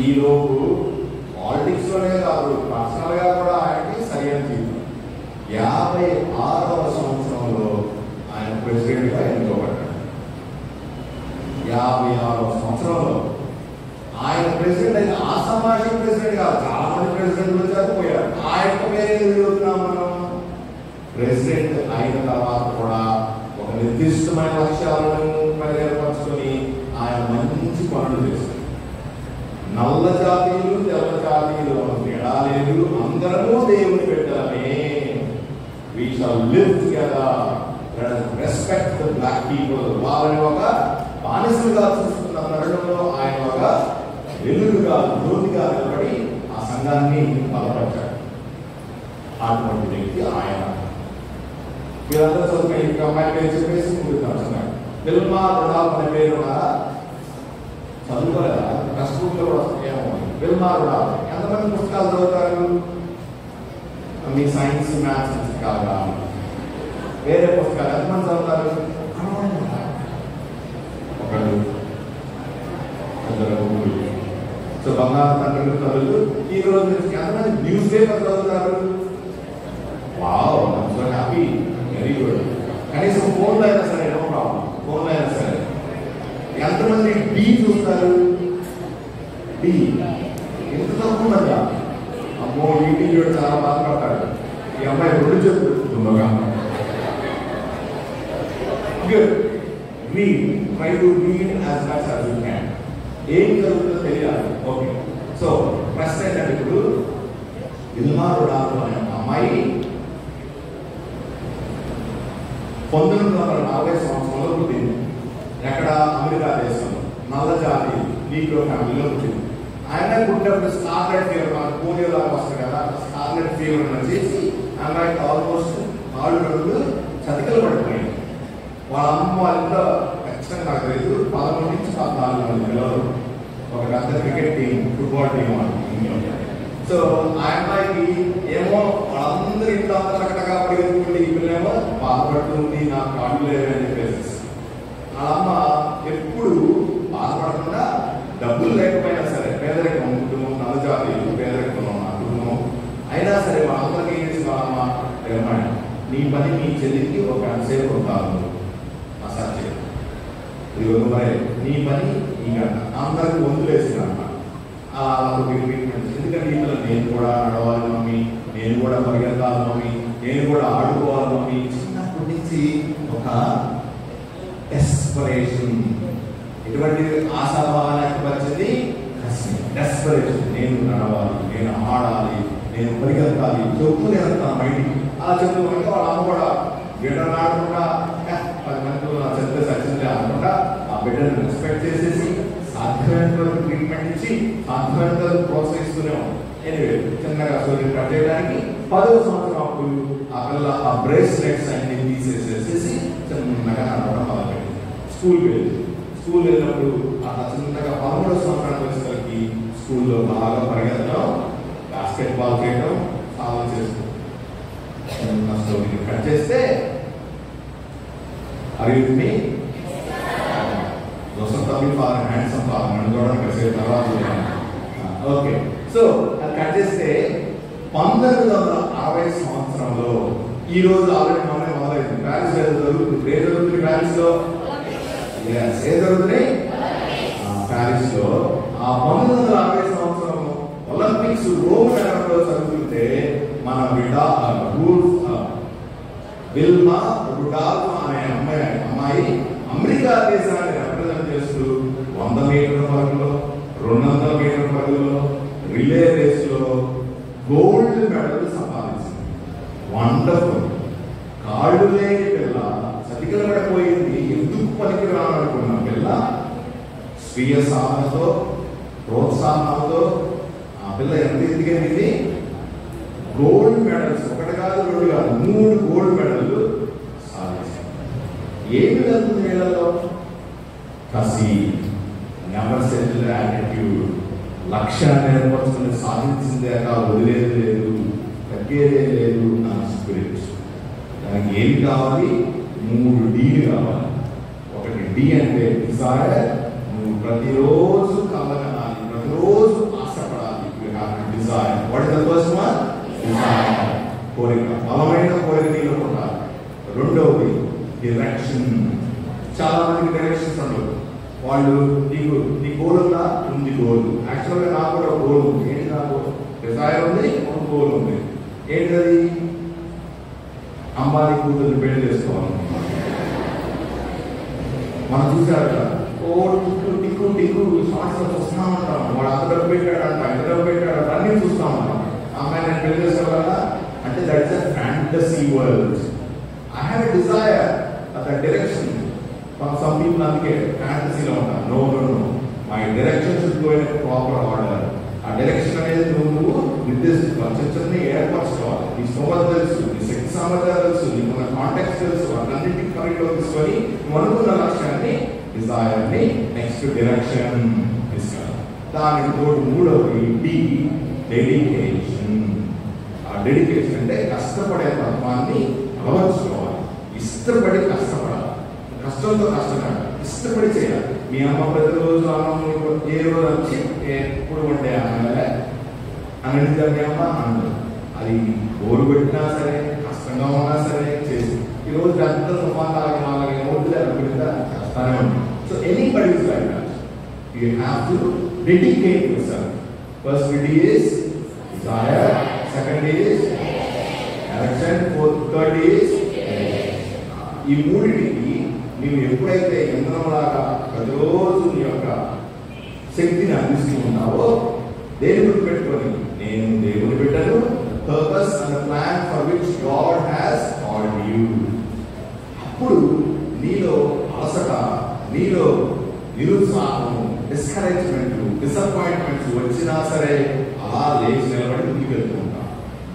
ఈలోపు పాలిటిక్స్ లోనే కాదు, పర్సనల్ గా కూడా ఆయనకి సరైన జీవితం 56వ సంవత్సరంలో ఆయన ప్రెసిడెంట్గా ఎన్నుకోబడ్డాడు. 56వ సంవత్సరంలో ఆయన ప్రెసిడెంట్ అయితే ఆసమాషి ప్రెసిడెంట్ కాదు, చాలా మంది ప్రెసిడెంట్లు వచ్చారు పోయారు. ఆ యొక్క పేరు చదువుతున్నాం మనం. ప్రెసిడెంట్ అయిన తర్వాత కూడా ఒక నిర్దిష్టమైన లక్ష్యాలను పరిగణపరుచుకొని ఆయన మంచి పనులు చేశారు. నల్ల జాతీయులు తెల్ల జాతీయులు తేడా లేదు, అందరము దేవుని బిడ్డలమే. We shall live together. Let us respect the black people. వాళ్ళని ఒక బానిసలుగా చూస్తున్న తరుణంలో ఆయన ఒక వెలుగుగా జ్యోతిగా నిలబడి ఆ సంఘాన్ని బలపరిచాడు. అటువంటి వ్యక్తి ఆయన. వీళ్ళందరూ చదువుకుని ఇంకా అమ్మాయి పేరు చెప్పేసి ముందుకు విల్మా రొడాల్ఫ్ అనే పేరు ఉన్నారా? చదువుకోలేదా? టెక్స్ట్ బుక్ లో కూడా ఏమో విల్మా రొడాల్ఫ్. ఎంతమంది పుస్తకాలు చదువుతారు? మీ సైన్స్ మ్యాథ్స్ పుస్తకాలు, వేరే పుస్తకాలు ఎంతమంది చదువుతారు? ఒకళ్ళు, ఇద్దరు. సో బంగారు తండ్రులు తల్లులు ఈ రోజు ఎంతమంది న్యూస్ పేపర్ చదువుతారు? Wow, I'm so happy, very good. కనీసం ఫోన్లో అయినా సరే, నో ప్రాబ్లం, ఫోన్లో అయినా సరే. ఎంతమంది టీ చూస్తారు? టీ ఎంత తక్కువ మంది? అమ్మో, ఈ టీవీ చాలా బాధపడతాడు. ఈ అమ్మాయి రెండు చెప్తుందా? Good. Read, try to read as much as you can. ఏం జరుగుతుందో తెలియాలి. ఓకే, సో ప్రశ్న ఏంటంటే, ఇప్పుడు విల్మా రొడాల్ఫ్ అనే అమ్మాయి 1940 సంవత్సరంలో పుట్టింది. ఎక్కడ? అమెరికా దేశంలో. నల్ల జాతి నీగ్రో ఫ్యామిలీలో పుట్టింది. ఆయన పుట్టినప్పుడు స్కార్లెట్ ఫీవర్, మనకు పోలియో లాగా వస్తుంది కదా, స్కార్లెట్ ఫీవర్ వచ్చేసి అమ్మాయికి ఆల్మోస్ట్ 4 రోజులు చతికలు పడిపోయింది. వాళ్ళ అమ్మ వాళ్ళ ఖచ్చితంగా నాకు తెలియదు 11 నుంచి 14 మంది పిల్లలు, ఒక పెద్ద క్రికెట్ టీం, ఫుట్బాల్ టీం వాళ్ళు. సో ఆ అమ్మాయికి ఏమో వాళ్ళందరూ ఇంట్లో అంతా చక్కగా పరిగెత్తుకుంటే ఈ పిల్లేమో బాధపడుతుంది, నాకు కాళ్ళు లేవు అని చెప్పేసి. వాళ్ళ అమ్మ ఎప్పుడు బాధపడకుండా డబ్బులు లేకపోయినా సరే, పేదరికం కుటుంబం, నల్లజాతీయులు పేదరికంలో ఉన్న కుటుంబం అయినా సరే వాళ్ళందరికీ ఏం చేసి వాళ్ళమ్మ, అమ్మాయి నీ పని మీ చెల్లికి ఒక గంట సేపు ఉంటాను అసత్యం, ఇది మరి నీ పని ఈ గంట అందరికి వంతులేసిన ఎందుకంటే ఇంట్లో నేను కూడా నడవాలి మమ్మీ, నేను కూడా పరిగెత్తాలి మమ్మీ, నేను కూడా ఆడుకోవాలి మమ్మీ. చిన్నప్పటి నుంచి ఒక డెస్పరేషన్, ఎటువంటి ఆశాభావాన్ని పరిచింది? డెస్పరేషన్. నేను నడవాలి, నేను ఆడాలి, నేను పరిగెత్తాలి, చెప్తూనే వెళ్తాను బయటికి. అలా చెప్తూ కనుక వాళ్ళ అమ్మ కూడా బిడ్డను ఆడకుండా 10 మందిలో నా చెప్తే సచ్చిందే అనకుండా ఆ బిడ్డను రెస్పెక్ట్ చేసేసి సాధ్యమైనంత వరకు ట్రీట్మెంట్ ఇచ్చి సాధ్యమైనంత వరకు ప్రోత్సహిస్తూనే ఉంది. ఎనివే చిన్నగా సూర్యుడు కట్ చేయడానికి 10వ సంవత్సరం అప్పుడు ఆ పిల్ల ఆ బ్రేస్లెట్స్ అన్ని తీసేసేసి చిన్నగా నడవడం మొదలుపెట్టింది. స్కూల్కి వెళ్ళి స్కూల్ వెళ్ళినప్పుడు అట్లా చిన్నగా 13వ సంవత్సరానికి వచ్చేసరికి స్కూల్లో బాగా పరిగెత్తడం, బాస్కెట్ బాల్ చేయడం, సాల్వ్ చేస్తాం. చిన్న స్టోరీని కట్ చేస్తే అరియుని ఫాదర్ హ్యాండ్సమ్ ఫాదర్ మనం చూడడానికి వచ్చే తర్వాత. ఓకే, సో అది కట్ చేస్తే 1960 సంవత్సరంలో ఈ రోజు ఆల్రెడీ మమ్మల్ని మొదలైంది. ప్యారిస్ ఏదో జరుగుతుంది. ఏ జరుగుతుంది ప్యారిస్ లో? ఏ జరుగుతున్నాయి ప్యారిస్ లో? ఆ 1960 సంవత్సరం ఒలింపిక్స్ రోమ్ నగరంలో జరుగుతుంటే మన విల్మా రొడాల్ఫ్ అనే అమ్మాయి అమెరికా దేశాన్ని రిప్రజెంట్ చేస్తూ 100 మీటర్ల పరుగులో, 200 మీటర్ల పరుగులో, రిలే రేస్ లో గోల్డ్ మెడల్ సంపాదించింది. వండర్ఫుల్. కాళ్ళు లేని పిల్ల, చతికిల పడిపోయింది, ఎందుకు పనికి రానుకున్న పిల్ల స్వీయ సాధనతో, ప్రోత్సాహంతో ఆ పిల్ల ఎంత ఎదిగింది? గోల్డ్ మెడల్స్, 1 కాదు 2 కాదు 3 గోల్డ్ మెడల్ సాధించింది. ఏమి జరుగుతుంది వీళ్ళలో? కసి, నెవర్ సెటిల్ యాటిట్యూడ్, లక్ష్యాన్ని ఏర్పరచుకుని సాధించిందేక వదిలేదు లేదు, తగ్గేదే లేదు నా స్పిరిట్. దానికి ఏమి కావాలి? 3 డీలు కావాలి. ఒకటి డి అంటే డిజైర్, నువ్వు ప్రతిరోజు కలగనాలి, ప్రతిరోజు ఆశపడాలి. Desire. What is the first one? Desire. కోరిక, బలమైన కోరిక నీలో ఉండాలి. రెండవది డైరెక్షన్. చాలా మందికి డైరెక్షన్స్ ఉండవు. వాళ్ళు నీ గోల్ ఉందా? ఉంది గోల్. యాక్చువల్గా నాకు కూడా గోల్ ఉంది. ఏంటి నాకు డిజైర్ ఉంది, ఒక గోల్ ఉంది. ఏంటది? అంబానీ కూతుర్ని పెళ్లి చేసుకోవాలి. మనం చూసారు కదా, టిక్కు టిక్కు షార్ట్స్లో చూస్తూ ఉంటాం. వాడు అంత డబ్బు పెట్టాడంట, ఎంత డబ్బు పెట్టాడంట అన్నీ చూస్తూ ఉంటాం. అమ్మాయి నేను పెళ్లి చేసుకోవాలా అంటే that is a fantasy world. I have a desire that direction. Some people అందుకే ఫ్యాంటసీలో ఉంటారు. No no no, my direction should go in proper order. ఆ డైరెక్షన్ అనేది నువ్వు నిర్దేశించుకోవాలి, ఏర్పరచుకోవాలి. నీ స్తోమత తెలుసు, నీ శక్తి సామర్థ్యాలు తెలుసు, నీకున్న కాంటాక్ట్స్ తెలుసు. అన్నింటికి కమిట్లో తీసుకొని నువ్వు అనుకున్న లక్ష్యాన్ని, డిజైర్ని నెక్స్ట్ డైరెక్షన్ తీసుకురావాలి. దానికి తోడు మూడవది డెడికేషన్. ఆ డెడికేషన్ అంటే కష్టపడే తత్వాన్ని అలవర్చుకోవాలి. ఇష్టపడి కష్టపడాలి. కష్టంతో కష్టపడాలి, ఇష్టపడి చేయాలి. మీ అమ్మ ప్రతిరోజు అన్నం ఏ రోజు వచ్చి ఎప్పుడు ఉంటే అన్నలే అనేది మీ అమ్మ అన్నది. అది గోరు పెట్టినా సరే, కష్టంగా ఉన్నా సరే చేసి ఈరోజు పెద్ద తుఫాన్ అలాగే ఓట్లు అనుకుంటా చేస్తానే ఉంటుంది. So anybody is like that. You have to dedicate yourself. First is desire, second is direction, third is ఈ మూడింటికి నీవు ఎప్పుడైతే యంత్రంలాగా ప్రతిరోజు నీ యొక్క శక్తిని అందిస్తూ ఉన్నావో, దేని గుర్తుపెట్టుకొని నేను దేవుని బిడ్డను, purpose and plan for which God has called you. అప్పుడు నీలో అలసట, నీలో నిరుత్సాహం, డిస్కరేజ్మెంట్, డిసప్పాయింట్మెంట్స్ వచ్చినా సరే అలా లేచి నిలబడి ముందుకు వెళ్తూ ఉంటాం.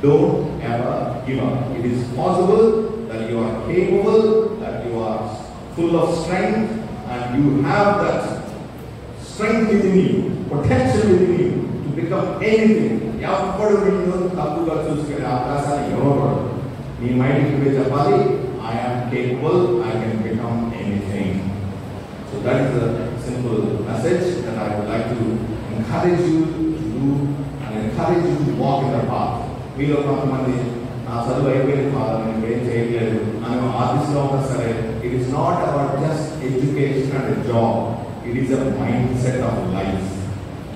Don't ever give up. It is possible that you are capable, that you are full of strength, and you have that strength within you, potential within you to become anything. ఎవరు నిన్ను తప్పుగా చూసుకునే అవకాశాలు ఎవరు? నీ మైండ్కి పోయి చెప్పాలి, I am capable, I can become anything. So that is a simple message that I would like to encourage you to do and encourage you to walk in the path. మీలో కొంతమంది నా చదువు అయిపోయింది ఫాదర్, నేను ఏం చేయలేదు అని ఆఫీస్లో ఉన్నా సరే, it is not about just education and job. It is a mind set of life.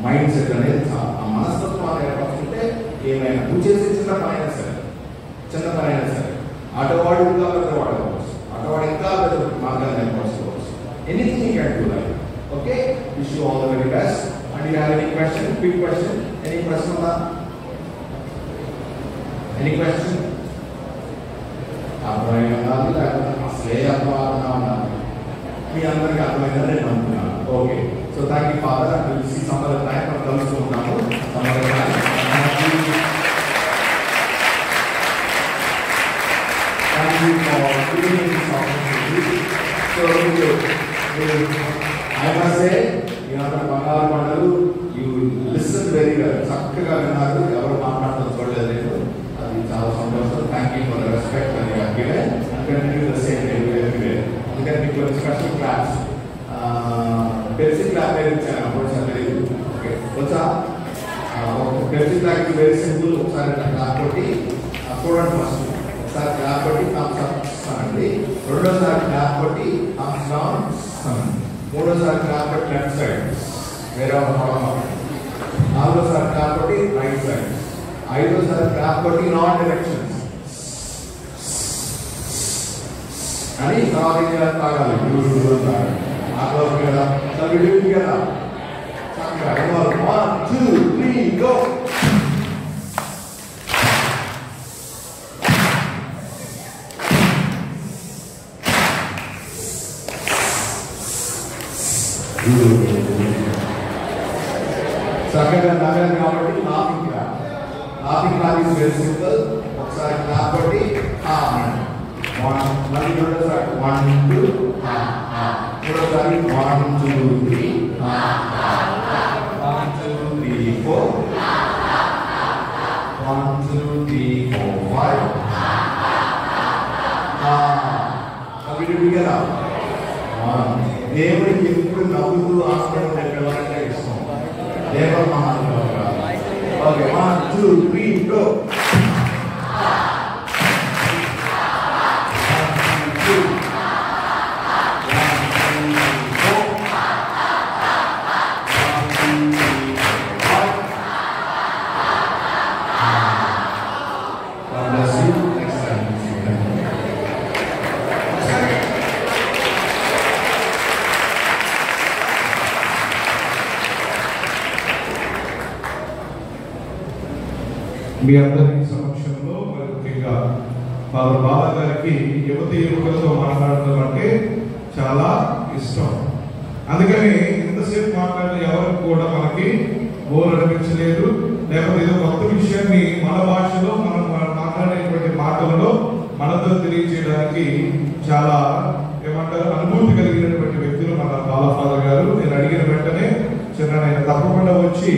Mind set అనేది ఆ మనస్తత్వాన్ని ఏర్పరచుకుంటే ఏమైనా నువ్వు చేసే చిన్న పని అయినా సరే, ఆటోవాడు ఇంకా పెద్దవాడు అవ్వచ్చు, ఆటోవాడు ఇంకా పెద్ద మార్గాన్ని ఏర్పరచుకోవచ్చు. Anything you can do life. Okay, wish you all the very best. And you have any question? Quick question. Any ప్రశ్న ఉందా? Any question? అర్థమైనా లేకపోతే అసలే అర్థమవుతున్నా ఉండాలి. మీ అందరికీ అర్థమైందని నేను అనుకున్నాను. Okay, so thank you father. And will see some other time. మనం కలుస్తూ ఉన్నాము. Thank you for giving me this opportunity. So I must say, you know, బంగారు పండుగలు, you listen very well. చక్కగా విన్నారు, ఎవరు మాట్లాడటం చూడలేదు. చాలా సంతోషం. Thank you for the respect that you have given and continue the same everywhere. అందుకని మీకు స్పెషల్ క్లాస్, పెప్సీ క్లాస్ ఇచ్చాను. అప్పుడు తెలియదు. ఓకే, వచ్చా? Pepsi class very simple. ఒకసారి క్లాస్ కొట్టి చూడండి. ఫస్ట్ ఒకసారి క్లాస్ కొట్టి థమ్స్ అప్ ఇస్తానండి. రెండోసారి క్లాస్ కొట్టి థమ్స్ డౌన్ ఇస్తానండి. మూడోసారి క్లాస్ కొట్టి లెఫ్ట్ సైడ్ వేరే పొడవ. నాలుగోసారి క్లాస్ కొట్టి రైట్ సైడ్. ఐదోసారి క్లాప్ కొట్టి నాన్ డైరెక్షన్స్ అని తర్వాత తాగాలి. తాగాలి కదా. కదా 1 2 3 go. చక్కగా నగరం కాబట్టి laughing clap. Laughing clap is very simple. ఒకసారి క్లాప్ కొట్టి మళ్ళీ రెండోసారి 1 2 మూడోసారి 1 2 3 1 2 3 4 1 2 3 4 5 కదా. దేవుడికి ఎప్పుడు నవ్వుతూ ఆస్పదం ఎక్కడంటే ఇష్టం. దేవుడు మహాన్. Okay 1 2 3 go. మీ అందరి సమక్షంలో మరి ముఖ్యంగా ఫాదర్ బాలా గారికి యువకులతో మాట్లాడడం అంటే చాలా ఇష్టం. అందుకని ఇంతసేపు మాట్లాడిన ఎవరికి కూడా మనకి బోర్ అనిపించలేదు, లేకపోతే ఏదో కొత్త విషయాన్ని మన భాషలో మనం మాట్లాడేటువంటి మాటలలో మనతో తెలియజేయడానికి చాలా ఏమంటారు అనుభూతి కలిగినటువంటి వ్యక్తులు మన బాలా ఫాదర్ గారు. నేను అడిగిన వెంటనే చిన్న తప్పకుండా వచ్చి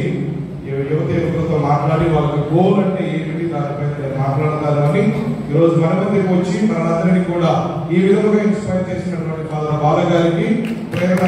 యువకులతో మాట్లాడి వాళ్ళకి గోల్ అంటే ఏమిటి దానిపైన నేను మాట్లాడతాను అని ఈరోజు మన మధ్యకి వచ్చి మనందరినీ కూడా ఈ విధంగా ఇన్స్పైర్ చేసినటువంటి ఫాదర్ బాలా గారికి ప్రేరణ